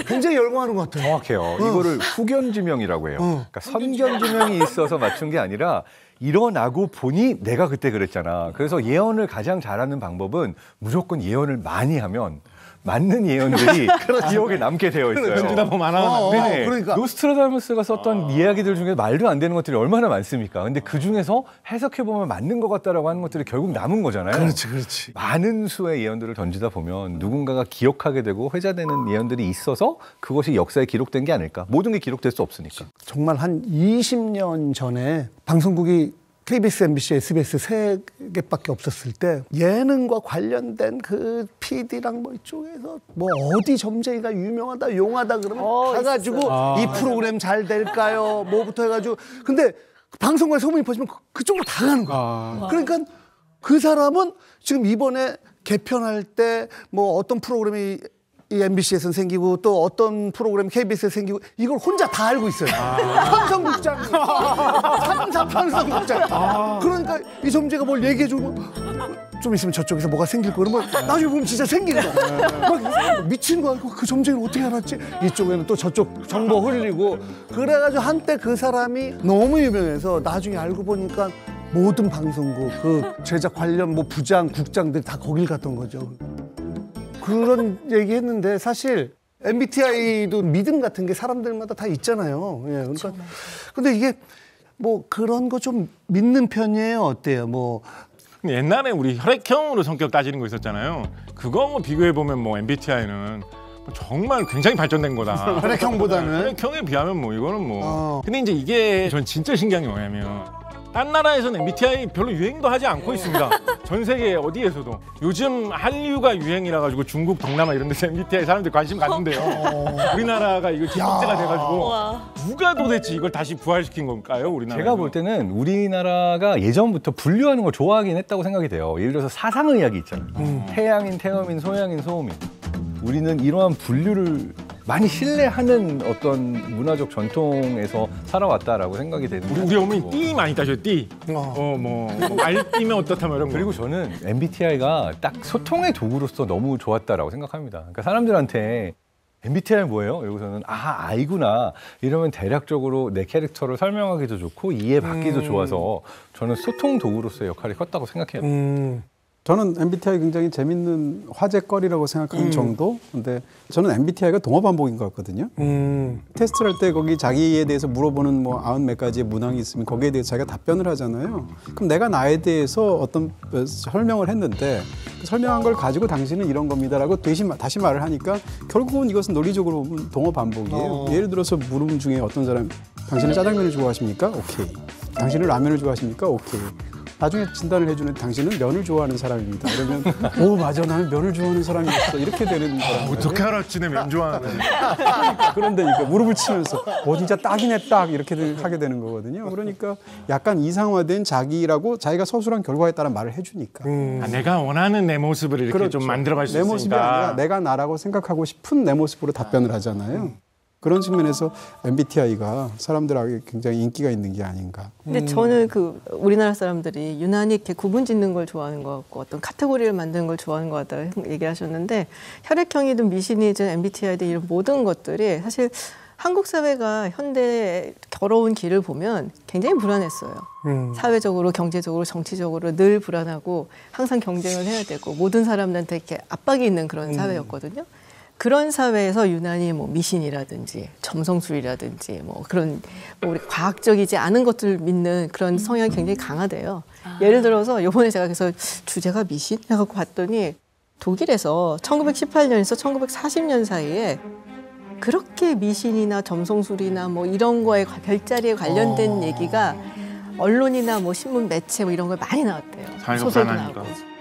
굉장히 열광하는 것 같아요.
정확해요. 이거를 후견지명이라고 해요. 그러니까 선견지명이 있어서 맞춘 게 아니라 일어나고 보니 내가 그때 그랬잖아. 그래서 예언을 가장 잘하는 방법은 무조건 예언을 많이 하면 맞는 예언들이 기억에 남게 되어 있어요.
던지다 보면 안 하는데.
그러니까.
노스트라다무스가 썼던 이야기들 중에 말도 안 되는 것들이 얼마나 많습니까? 근데 그 중에서 해석해보면 맞는 것 같다라고 하는 것들이 결국 남은 거잖아요.
그렇지.
많은 수의 예언들을 던지다 보면 누군가가 기억하게 되고 회자되는 예언들이 있어서 그것이 역사에 기록된 게 아닐까. 모든 게 기록될 수 없으니까.
정말 한 20년 전에 방송국이 KBS, MBC, SBS 세 개밖에 없었을 때 예능과 관련된 그 PD랑 뭐 이쪽에서 뭐 어디 점쟁이가 유명하다 용하다 그러면 가가지고 이 프로그램 잘 될까요? 뭐부터 해가지고 근데 방송국에 소문이 퍼지면 그쪽으로 다 가는 거야. 그러니까 그 사람은 지금 이번에 개편할 때 뭐 어떤 프로그램이 이 MBC에서 생기고 또 어떤 프로그램 KBS에서 생기고 이걸 혼자 다 알고 있어요. 편성국장, 3사 편성국장. 그러니까 이 점재가 뭘 얘기해주고 좀 있으면 저쪽에서 뭐가 생길 거 그러면 나중에 보면 진짜 생긴 거. 막 미친 거야. 그 점쟁이를 어떻게 알았지? 이쪽에는 또 저쪽 정보 흘리고 그래가지고 한때 그 사람이 너무 유명해서 나중에 알고 보니까 모든 방송국 그 제작 관련 뭐 부장, 국장들이 다 거길 갔던 거죠. 그런 얘기했는데 사실 MBTI도 믿음 같은 게 사람들마다 다 있잖아요. 예, 그러니까 근데 이게 뭐 그런 거 좀 믿는 편이에요. 어때요? 뭐
옛날에 우리 혈액형으로 성격 따지는 거 있었잖아요. 그거 비교해 보면 뭐 MBTI는 정말 굉장히 발전된 거다.
혈액형보다는
혈액형에 비하면 뭐 이거는 뭐. 근데 이제 이게 전 진짜 신기한 게 뭐냐면. 딴 나라에서는 MBTI 별로 유행도 하지 않고 있습니다. 전 세계 어디에서도. 요즘 한류가 유행이라 가지고 중국, 동남아 이런 데서 MBTI 사람들이 관심 갖는데요. 우리나라가 이거 기폭제가 돼가지고 누가 도대체 이걸 다시 부활시킨 걸까요? 우리나라.
제가 볼 때는 우리나라가 예전부터 분류하는 걸 좋아하긴 했다고 생각이 돼요. 예를 들어서 사상의학이 있잖아요. 태양인, 태음인, 소양인, 소음인. 우리는 이러한 분류를 많이 신뢰하는 어떤 문화적 전통에서 살아왔다라고 생각이 되는
우리 어머니 띠 많이 따셔요. 띠. 알띠면 어떻다 뭐 이런 거.
그리고 저는 MBTI가 딱 소통의 도구로서 너무 좋았다라고 생각합니다. 그러니까 사람들한테 MBTI 뭐예요? 여기서는 아이구나 이러면 대략적으로 내 캐릭터를 설명하기도 좋고 이해받기도 좋아서 저는 소통 도구로서의 역할이 컸다고 생각해요.
저는 MBTI 굉장히 재밌는 화제거리라고 생각하는 정도. 근데 저는 MBTI가 동어 반복인 것 같거든요. 테스트를 할 때 거기 자기에 대해서 물어보는 뭐 90몇 가지의 문항이 있으면 거기에 대해서 자기가 답변을 하잖아요. 그럼 내가 나에 대해서 어떤 설명을 했는데 그 설명한 걸 가지고 당신은 이런 겁니다라고 다시 말을 하니까 결국은 이것은 논리적으로 보면 동어 반복이에요. 예를 들어서 물음 중에 어떤 사람 당신은 짜장면을 좋아하십니까? 오케이. 당신은 라면을 좋아하십니까? 오케이. 나중에 진단을 해주는 당신은 면을 좋아하는 사람입니다. 그러면 오 맞아 나는 면을 좋아하는 사람이었어 이렇게 되는 거예요.
어떻게 알았지 내 면 좋아하는.
그런데 그러니까 무릎을 치면서 진짜 딱이네 딱 이렇게 하게 되는 거거든요. 그러니까 약간 이상화된 자기라고 자기가 서술한 결과에 따라 말을 해주니까.
내가 원하는 내 모습을 이렇게
그렇죠.
좀 만들어갈 수
내
있으니까.
모습이 아니라 내가 나라고 생각하고 싶은 내 모습으로 답변을 하잖아요. 그런 측면에서 MBTI가 사람들에게 굉장히 인기가 있는 게 아닌가.
근데 저는 그 우리나라 사람들이 유난히 이렇게 구분 짓는 걸 좋아하는 것 같고 어떤 카테고리를 만드는 걸 좋아하는 것 같다고 얘기하셨는데 혈액형이든 미신이든 MBTI든 이런 모든 것들이 사실 한국 사회가 현대 걸어온 길을 보면 굉장히 불안했어요. 사회적으로, 경제적으로, 정치적으로 늘 불안하고 항상 경쟁을 해야 되고 모든 사람들한테 이렇게 압박이 있는 그런 사회였거든요. 그런 사회에서 유난히 뭐 미신이라든지 점성술이라든지 뭐 그런 뭐 우리 과학적이지 않은 것들 믿는 그런 성향이 굉장히 강하대요. 예를 들어서 이번에 제가 그래서 주제가 미신 해갖고 봤더니 독일에서 1918년에서 1940년 사이에 그렇게 미신이나 점성술이나 뭐 이런 거에 별자리에 관련된 얘기가 언론이나 뭐 신문 매체 뭐 이런 거에 많이 나왔대요. 소설도 나오고.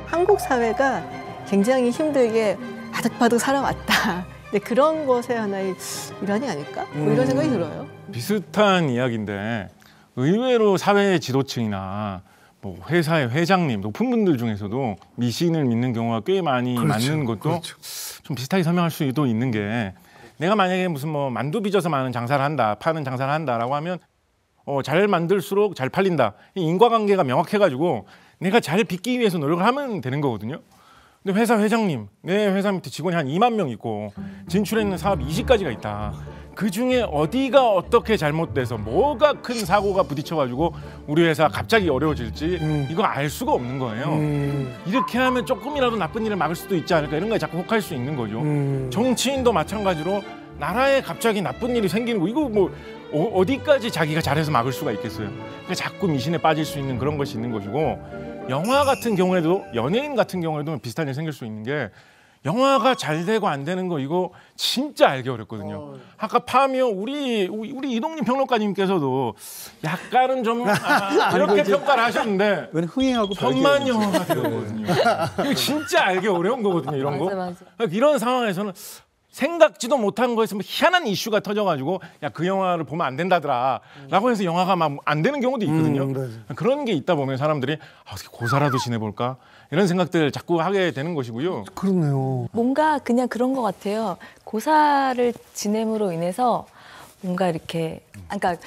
한국 사회가 굉장히 힘들게 바득바득 살아왔다. 근데 그런 것의 하나의 일환이 아닐까? 뭐 이런 생각이 들어요.
비슷한 이야기인데 의외로 사회 지도층이나 뭐 회사의 회장님, 높은 분들 중에서도 미신을 믿는 경우가 꽤 많이 맞는 것도 좀 비슷하게 설명할 수도 있는 게 내가 만약에 무슨 뭐 만두 빚어서 많은 장사를 한다, 파는 장사를 한다라고 하면 잘 만들수록 잘 팔린다. 이 인과관계가 명확해가지고 내가 잘 빚기 위해서 노력을 하면 되는 거거든요. 근데 회사 회장님, 내 회사 밑에 직원이 한 2만 명 있고 진출했는 사업 20가지가 있다. 그중에 어디가 어떻게 잘못돼서 뭐가 큰 사고가 부딪혀가지고 우리 회사 갑자기 어려워질지 이거 알 수가 없는 거예요. 이렇게 하면 조금이라도 나쁜 일을 막을 수도 있지 않을까 이런 거에 자꾸 혹할 수 있는 거죠. 정치인도 마찬가지로 나라에 갑자기 나쁜 일이 생기는 거 이거 뭐 어디까지 자기가 잘해서 막을 수가 있겠어요. 그러니까 자꾸 미신에 빠질 수 있는 그런 것이 있는 것이고 영화 같은 경우에도 연예인 같은 경우에도 비슷한 일이 생길 수 있는 게 영화가 잘 되고 안 되는 거 이거 진짜 알기 어렵거든요. 아까 파묘 우리 이동림 평론가님께서도 약간은 좀 이렇게 평가를 하셨는데
흥행하고
천만 영화가 되거든요. 이거 진짜 알기 어려운 거거든요. 이런 거.
맞아.
이런 상황에서는 생각지도 못한 거에서 뭐 희한한 이슈가 터져가지고 야 그 영화를 보면 안 된다더라 라고 해서 영화가 막 안 되는 경우도 있거든요. 그런 게 있다 보면 사람들이 어떻게 고사라도 지내볼까 이런 생각들을 자꾸 하게 되는 것이고요.
그렇네요.
뭔가 그냥 그런 것 같아요. 고사를 지냄으로 인해서 뭔가 이렇게 그러니까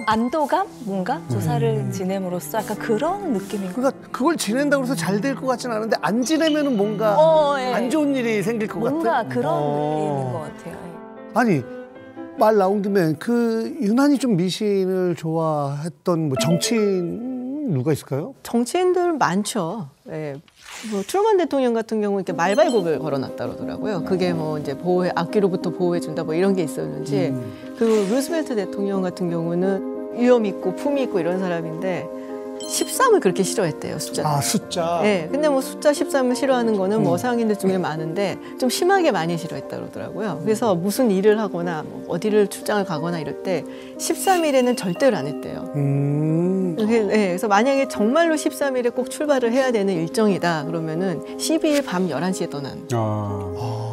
안도감 뭔가 고사를 지냄으로써 약간 그런 느낌인 거.
그러니까 그걸 지낸다고 해서 잘 될 것 같지는 않은데 안 지내면은 뭔가
예.
안 좋은 일이 생길 것 같은.
뭔가 그런 게 있는 것 같아요. 예.
아니 말 나온 김에 그 유난히 좀 미신을 좋아했던 뭐 정치인 누가 있을까요?
정치인들 많죠. 예. 뭐 트루먼 대통령 같은 경우 이렇게 말발굽을 걸어놨다 그러더라고요. 그게 뭐 이제 악귀로부터 보호해준다 뭐 이런 게 있었는지. 그 루스벨트 대통령 같은 경우는 위험 있고 품위 있고 이런 사람인데 13을 그렇게 싫어했대요, 숫자.
아, 숫자.
네, 근데 뭐 숫자 13을 싫어하는 거는 뭐 서양인들 중에 많은데 좀 심하게 많이 싫어했다 그러더라고요. 그래서 무슨 일을 하거나 뭐 어디를 출장을 가거나 이럴 때 13일에는 절대로 안 했대요. 그래서 만약에 정말로 13일에 꼭 출발을 해야 되는 일정이다 그러면은 12일 밤 11시에 떠난.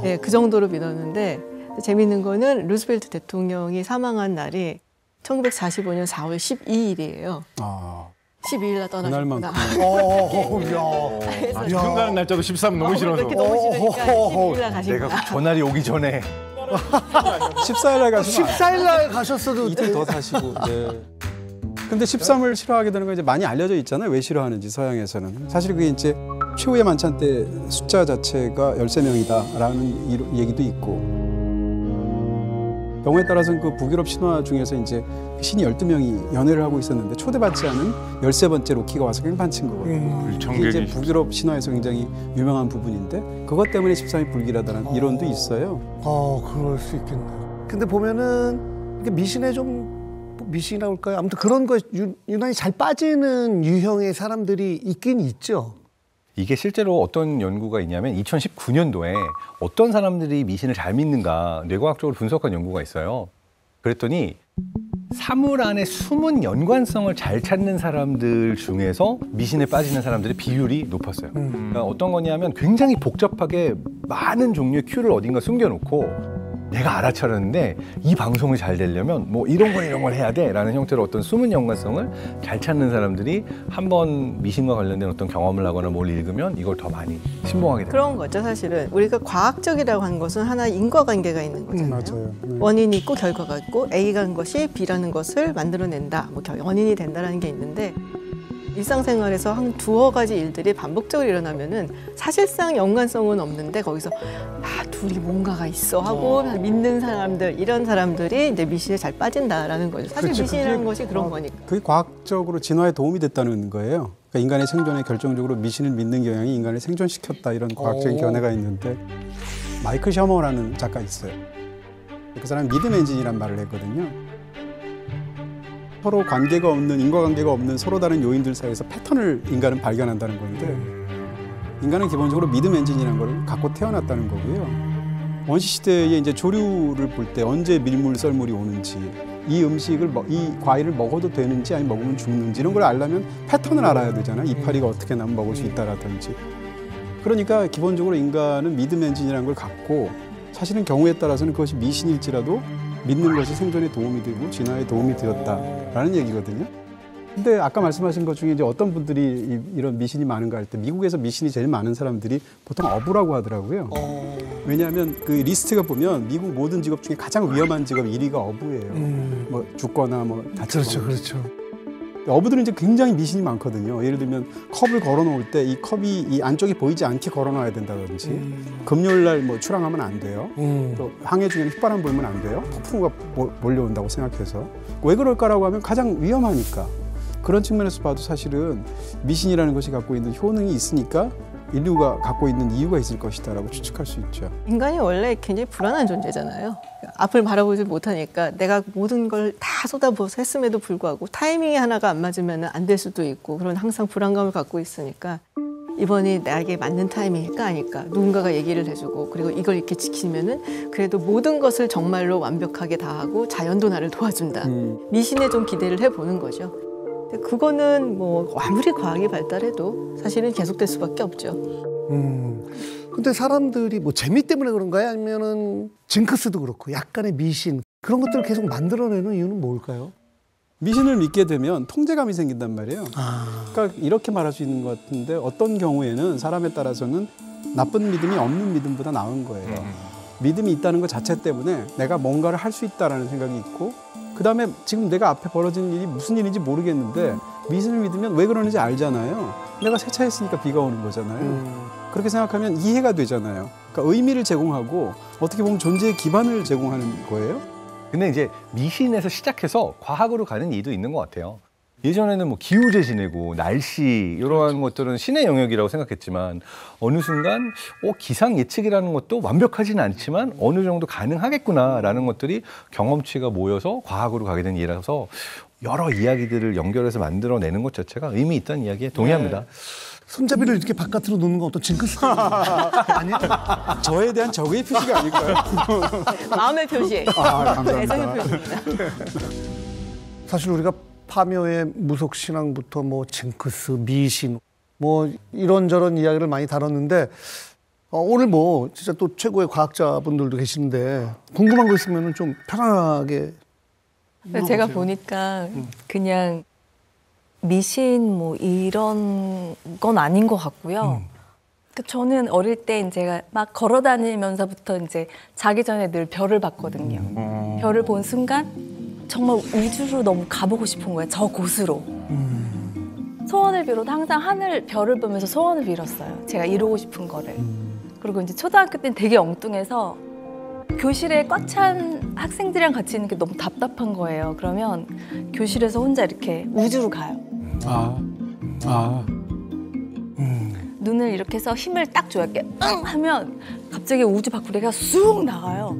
네, 그 정도로 믿었는데 재밌는 거는 루스벨트 대통령이 사망한 날이 1945년 4월 12일이에요. 12일 날 떠나셨구나.
지금 가는 날짜도 13 너무 싫어서.
그렇게 너무 싫으니까 12일 날 가신 거야.
내가 전날이 오기 전에
14일 날 가시면
14일 날 가셨어도
이틀 더 사시고. 네. 근데 13을 싫어하게 되는 건 이제 많이 알려져 있잖아요. 왜 싫어하는지 서양에서는. 사실 그게 이제 최후의 만찬 때 숫자 자체가 13명이다라는 얘기도 있고. 경우에 따라서는 그 북유럽 신화 중에서 이제 신이 12명이 연애를 하고 있었는데 초대받지 않은 13번째 로키가 와서 깽판친 거거든요. 이게 이제 북유럽 신화에서 굉장히 유명한 부분인데 그것 때문에 13이 불길하다는 이론도 있어요.
그럴 수 있겠네요. 근데 보면은 이게 미신에 좀 미신이라고 할까요? 아무튼 그런 거에 유난히 잘 빠지는 유형의 사람들이 있긴 있죠.
이게 실제로 어떤 연구가 있냐면 2019년도에 어떤 사람들이 미신을 잘 믿는가 뇌과학적으로 분석한 연구가 있어요. 그랬더니 사물 안에 숨은 연관성을 잘 찾는 사람들 중에서 미신에 빠지는 사람들의 비율이 높았어요. 그러니까 어떤 거냐면 굉장히 복잡하게 많은 종류의 큐를 어딘가 숨겨놓고 내가 알아차렸는데 이 방송이 잘 되려면 뭐 이런 걸 해야 돼라는 형태로 어떤 숨은 연관성을 잘 찾는 사람들이 한번 미신과 관련된 어떤 경험을 하거나 뭘 읽으면 이걸 더 많이 신봉하게 됩니다.
그런 거죠. 사실은 우리가 과학적이라고 하는 것은 하나 인과관계가 있는 거잖아요.
맞아요.
원인이 있고 결과가 있고 A가 한 것이 B라는 것을 만들어낸다. 뭐 원인이 된다라는 게 있는데 일상생활에서 한 두어 가지 일들이 반복적으로 일어나면은 사실상 연관성은 없는데 거기서 둘이 뭔가가 있어 하고 믿는 사람들 이런 사람들이 이제 미신에 잘 빠진다라는 거죠. 사실
그렇죠.
미신이라는 것이 그런 거니까.
그게 과학적으로 진화에 도움이 됐다는 거예요. 그러니까 인간의 생존에 결정적으로 미신을 믿는 경향이 인간을 생존시켰다 이런 과학적인 견해가 있는데 마이클 셔머라는 작가 있어요. 그 사람이 믿음 엔진이란 말을 했거든요. 서로 관계가 없는 인과관계가 없는 서로 다른 요인들 사이에서 패턴을 인간은 발견한다는 건데 인간은 기본적으로 믿음 엔진이라는 걸 갖고 태어났다는 거고요. 원시 시대에 이제 조류를 볼 때 언제 밀물 썰물이 오는지 이 음식을 이 과일을 먹어도 되는지 아니면 먹으면 죽는지 이런 걸 알려면 패턴을 알아야 되잖아요. 이파리가 어떻게 나면 먹을 수 있다라든지. 그러니까 기본적으로 인간은 믿음 엔진이라는 걸 갖고 사실은 경우에 따라서는 그것이 미신일지라도 믿는 것이 생존에 도움이 되고 진화에 도움이 되었다라는 얘기거든요. 근데 아까 말씀하신 것 중에 이제 어떤 분들이 이런 미신이 많은가 할 때 미국에서 미신이 제일 많은 사람들이 보통 어부라고 하더라고요. 왜냐하면 그 리스트가 보면 미국 모든 직업 중에 가장 위험한 직업 1위가 어부예요. 뭐 죽거나 뭐 다치거나.
그렇죠.
어부들은 이제 굉장히 미신이 많거든요. 예를 들면 컵을 걸어 놓을 때 이 컵이 이 안쪽이 보이지 않게 걸어 놔야 된다든지 금요일 날 뭐 출항하면 안 돼요. 또 항해 중에는 휘바람 불면 안 돼요. 폭풍우가 몰려온다고 생각해서. 왜 그럴까라고 하면 가장 위험하니까. 그런 측면에서 봐도 사실은 미신이라는 것이 갖고 있는 효능이 있으니까 인류가 갖고 있는 이유가 있을 것이다라고 추측할 수 있죠.
인간이 원래 굉장히 불안한 존재잖아요. 앞을 바라보지 못하니까 내가 모든 걸 다 쏟아부어서 했음에도 불구하고 타이밍이 하나가 안 맞으면 안 될 수도 있고 그런 항상 불안감을 갖고 있으니까 이번이 나에게 맞는 타이밍일까 아닐까 누군가가 얘기를 해주고 그리고 이걸 이렇게 지키면은 그래도 모든 것을 정말로 완벽하게 다 하고 자연도 나를 도와준다. 미신에 좀 기대를 해보는 거죠. 그거는 뭐 아무리 과학이 발달해도 사실은 계속될 수밖에 없죠.
근데 사람들이 뭐 재미 때문에 그런가요? 아니면은 징크스도 그렇고 약간의 미신 그런 것들을 계속 만들어내는 이유는 뭘까요?
미신을 믿게 되면 통제감이 생긴단 말이에요. 그러니까 이렇게 말할 수 있는 것 같은데 어떤 경우에는 사람에 따라서는 나쁜 믿음이 없는 믿음보다 나은 거예요. 믿음이 있다는 것 자체 때문에 내가 뭔가를 할 수 있다라는 생각이 있고 그다음에 지금 내가 앞에 벌어지는 일이 무슨 일인지 모르겠는데 미신을 믿으면 왜 그러는지 알잖아요. 내가 세차했으니까 비가 오는 거잖아요. 그렇게 생각하면 이해가 되잖아요. 그러니까 의미를 제공하고 어떻게 보면 존재의 기반을 제공하는 거예요.
근데 이제 미신에서 시작해서 과학으로 가는 이유도 있는 것 같아요. 예전에는 뭐 기후제 지내고 날씨 이러한 것들은 신의 영역이라고 생각했지만 어느 순간 기상 예측이라는 것도 완벽하지는 않지만 어느 정도 가능하겠구나라는 것들이 경험치가 모여서 과학으로 가게 된 이라서 여러 이야기들을 연결해서 만들어내는 것 자체가 의미 있다는 이야기에 동의합니다.
네. 손잡이를 이렇게 바깥으로 놓는 건 어떤 징크스 아니에요?
저에 대한 적의 표시가 아닐까요?
마음의 표시.
감사합니다.
애정의 표시입니다.
사실 우리가 파묘의 무속신앙부터 뭐 징크스, 미신 뭐 이런저런 이야기를 많이 다뤘는데 오늘 뭐 진짜 또 최고의 과학자분들도 계시는데 궁금한 거 있으면 좀 편안하게
제가 보니까 그냥 미신 뭐 이런 건 아닌 것 같고요. 저는 어릴 때 제가 막 걸어 다니면서부터 이제 자기 전에 늘 별을 봤거든요. 별을 본 순간 정말 우주로 너무 가보고 싶은 거예요. 저 곳으로. 소원을 빌어도 항상 하늘 별을 보면서 소원을 빌었어요. 제가 이루고 싶은 거를. 그리고 이제 초등학교 때는 되게 엉뚱해서 교실에 꽉 찬 학생들이랑 같이 있는 게 너무 답답한 거예요. 그러면 교실에서 혼자 이렇게 우주로 가요. 눈을 이렇게 해서 힘을 딱 줘요. 이렇게 응 하면 갑자기 우주 밖으로 내가 쑥 나가요.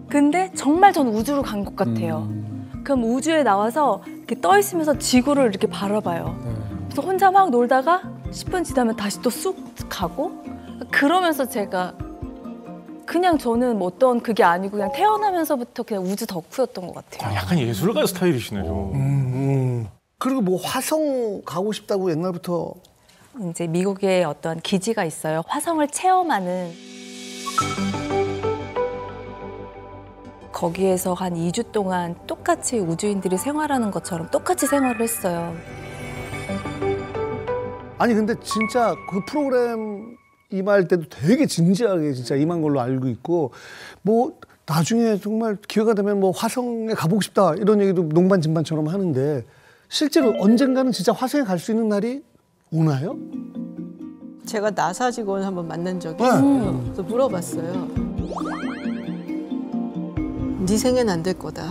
근데 정말 전 우주로 간 것 같아요. 그럼 우주에 나와서 이렇게 떠 있으면서 지구를 이렇게 바라봐요. 그래서 혼자 막 놀다가 10분 지나면 다시 또 쑥 가고 그러면서 제가 그냥 저는 뭐 어떤 그게 아니고 그냥 태어나면서부터 그냥 우주 덕후였던 것 같아요.
약간 예술가 스타일이시네요.
그리고 뭐 화성 가고 싶다고 옛날부터
이제 미국에 어떤 기지가 있어요. 화성을 체험하는. 거기에서 한 2주 동안 똑같이 우주인들이 생활하는 것처럼 똑같이 생활을 했어요.
아니 근데 진짜 그 프로그램 임할 때도 되게 진지하게 진짜 임한 걸로 알고 있고 뭐 나중에 정말 기회가 되면 뭐 화성에 가보고 싶다 이런 얘기도 농반진반처럼 하는데 실제로 언젠가는 진짜 화성에 갈 수 있는 날이 오나요?
제가 나사 직원 한번 만난 적이 있어요. 그래서 물어봤어요. 네 생애는 안 될 거다.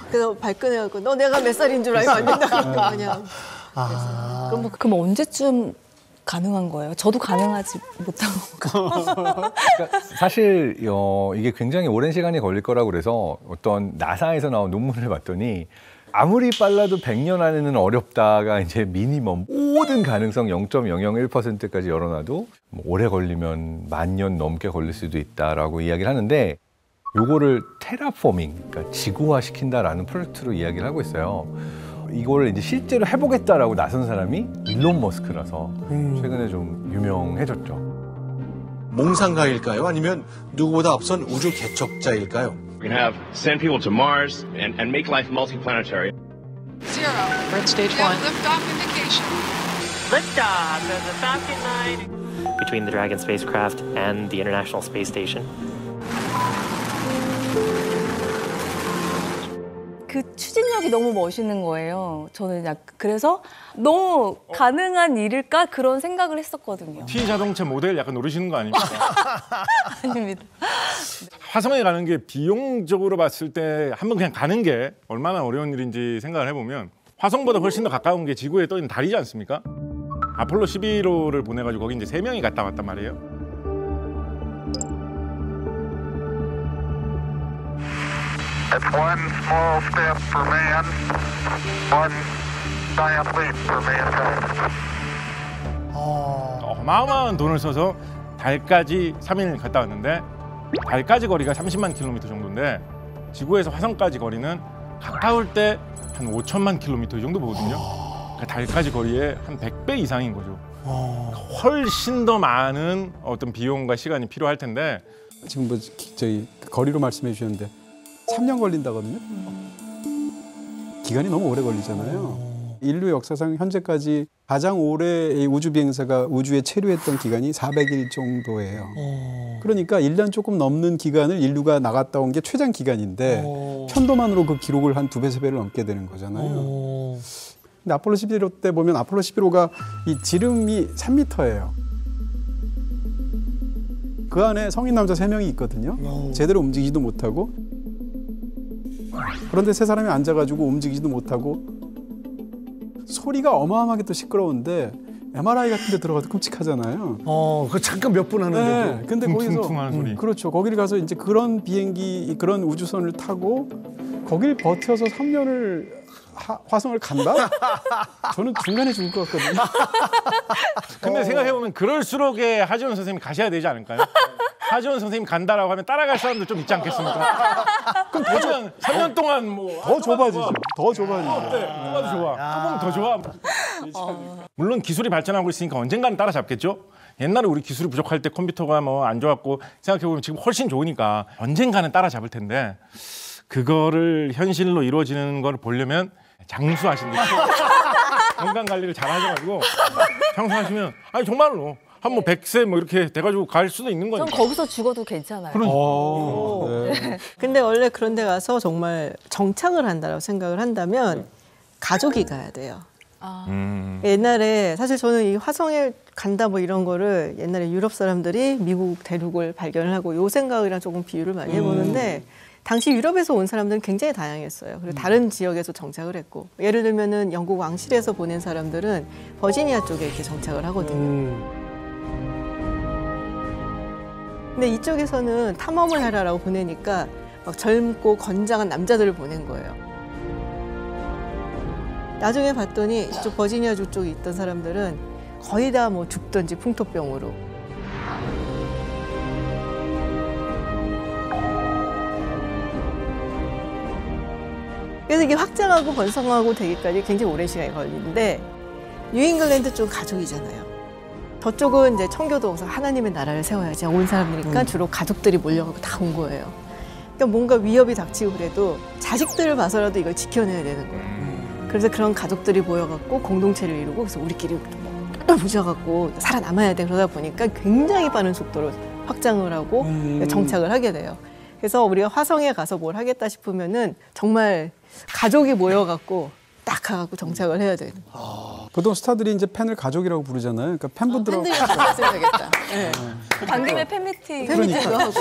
그래서 발끈해갖고 너 내가 몇 살인 줄 알고 안 된다고 그런 거 그냥.
그럼 언제쯤 가능한 거예요? 저도 가능하지 못한 건가?
그러니까 사실 이게 굉장히 오랜 시간이 걸릴 거라고 그래서 어떤 나사에서 나온 논문을 봤더니 아무리 빨라도 100년 안에는 어렵다가 이제 미니멈 모든 가능성 0.001%까지 열어놔도 뭐 오래 걸리면 10,000년 넘게 걸릴 수도 있다라고 이야기를 하는데 요거를 테라포밍, 그러니까 지구화 시킨다라는 프로젝트로 이야기를 하고 있어요. 이걸 이제 실제로 해보겠다라고 나선 사람이 일론 머스크라서 최근에 좀 유명해졌죠.
몽상가일까요? 아니면 누구보다 앞선 우주 개척자일까요?
We can have send people to Mars and make life multiplanetary.
0. We're at stage 1. Liftoff indication.
Liftoff of the Falcon 9. Between the Dragon spacecraft and the International Space Station.
그 추진력이 너무 멋있는 거예요. 저는 그래서 너무 가능한 일일까 그런 생각을 했었거든요.
T 자동차 모델 약간 노리시는 거 아닙니까?
아닙니다.
화성에 가는 게 비용적으로 봤을 때 한번 그냥 가는 게 얼마나 어려운 일인지 생각을 해보면 화성보다 훨씬 더 가까운 게 지구에 떠 있는 달이지 않습니까? 아폴로 11호를 보내가지고 거기 이제 3명이 갔다 왔단 말이에요.
It's one small step for man, one giant leap for mankind.
어마어마한 돈을 써서 달까지 3일 갔다 왔는데 달까지 거리가 30만 킬로미터 정도인데 지구에서 화성까지 거리는 가까울 때 한 5천만 킬로미터 이 정도 보거든요. 그러니까 달까지 거리의 한 100배 이상인 거죠. 훨씬 더 많은 어떤 비용과 시간이 필요할 텐데
지금 뭐 저희 거리로 말씀해 주셨는데 3년 걸린다거든요. 기간이 너무 오래 걸리잖아요. 인류 역사상 현재까지 가장 오래 이 우주 비행사가 우주에 체류했던 기간이 400일 정도예요. 그러니까 1년 조금 넘는 기간을 인류가 나갔다 온 게 최장 기간인데 편도만으로 그 기록을 한 2배, 3배를 넘게 되는 거잖아요. 근데 아폴로 11호 때 보면 아폴로 11호가 이 지름이 3m예요. 그 안에 성인 남자 3명이 있거든요. 제대로 움직이지도 못하고 그런데 3사람이 앉아가지고 움직이지도 못하고 소리가 어마어마하게 또 시끄러운데 MRI 같은 데 들어가도 끔찍하잖아요.
그 잠깐 몇 분 하는데.
네, 근데 거기서
퉁퉁퉁하는 소리.
그렇죠. 거기를 가서 이제 그런 비행기, 그런 우주선을 타고 거길 버텨서 3년을 화성을 간다? 저는 중간에 죽을 것 같거든요.
근데 생각해보면 그럴수록에 하지원 선생님이 가셔야 되지 않을까요? 하지원 선생님 간다라고 하면 따라갈 사람도 좀 있지 않겠습니까? 그럼 더 좋아. 3년 동안 뭐
더 좁아지죠. 더 좁아지죠.
어때? 뭐가 더 좋아? 조금 더 좋아. 물론 기술이 발전하고 있으니까 언젠가는 따라잡겠죠. 옛날에 우리 기술이 부족할 때 컴퓨터가 뭐 안 좋았고 생각해보면 지금 훨씬 좋으니까 언젠가는 따라잡을 텐데 그거를 현실로 이루어지는 걸 보려면 장수하신다. 건강 관리를 잘 하셔가지고 장수하시면 아니 정말로 한 뭐 100세 뭐 이렇게 돼가지고 갈 수도 있는 거니까.
전 거기서 죽어도 괜찮아요.
네. 근데 원래 그런 데 가서 정말 정착을 한다고 생각을 한다면 가족이 가야 돼요. 옛날에 사실 저는 이 화성에 간다 뭐 이런 거를 옛날에 유럽 사람들이 미국 대륙을 발견을 하고 요 생각이랑 조금 비유를 많이 해보는데 당시 유럽에서 온 사람들은 굉장히 다양했어요. 그리고 다른 지역에서 정착을 했고 예를 들면은 영국 왕실에서 보낸 사람들은 버지니아 쪽에 이렇게 정착을 하거든요. 근데 이쪽에서는 탐험을 하라라고 보내니까 막 젊고 건장한 남자들을 보낸 거예요. 나중에 봤더니 이쪽 버지니아주 쪽에 있던 사람들은 거의 다 뭐 죽던지 풍토병으로. 그래서 이게 확장하고 번성하고 되기까지 굉장히 오랜 시간이 걸리는데 뉴잉글랜드 쪽 가족이잖아요. 저쪽은 이제 청교도 하나님의 나라를 세워야지 온 사람이니까 주로 가족들이 몰려가고 다 온 거예요. 그러니까 뭔가 위협이 닥치고 그래도 자식들을 봐서라도 이걸 지켜내야 되는 거예요. 그래서 그런 가족들이 모여갖고 공동체를 이루고 그래서 우리끼리 모셔갖고 살아남아야 돼. 그러다 보니까 굉장히 빠른 속도로 확장을 하고 정착을 하게 돼요. 그래서 우리가 화성에 가서 뭘 하겠다 싶으면은 정말 가족이 모여갖고 딱 가갖고 정착을 해야 돼요.
보통 스타들이 이제 팬을 가족이라고 부르잖아요. 그러니까 팬분들하고
팬들이랑 같이 했으면 되겠다. 네.
간 김에 팬미팅.
팬미팅도 하고.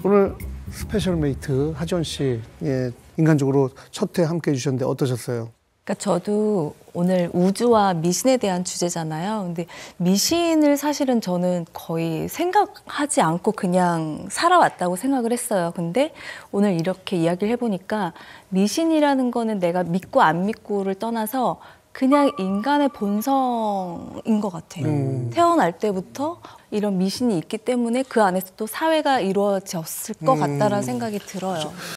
오늘 스페셜 메이트 하지원 씨, 예, 인간적으로 첫 회 함께 해주셨는데 어떠셨어요?
그러니까 저도 오늘 우주와 미신에 대한 주제잖아요. 근데 미신을 사실은 저는 거의 생각하지 않고 그냥 살아왔다고 생각을 했어요. 근데 오늘 이렇게 이야기를 해보니까 미신이라는 거는 내가 믿고 안 믿고를 떠나서 그냥 인간의 본성인 것 같아요. 태어날 때부터 이런 미신이 있기 때문에 그 안에서 또 사회가 이루어졌을 것 같다라는 생각이 들어요.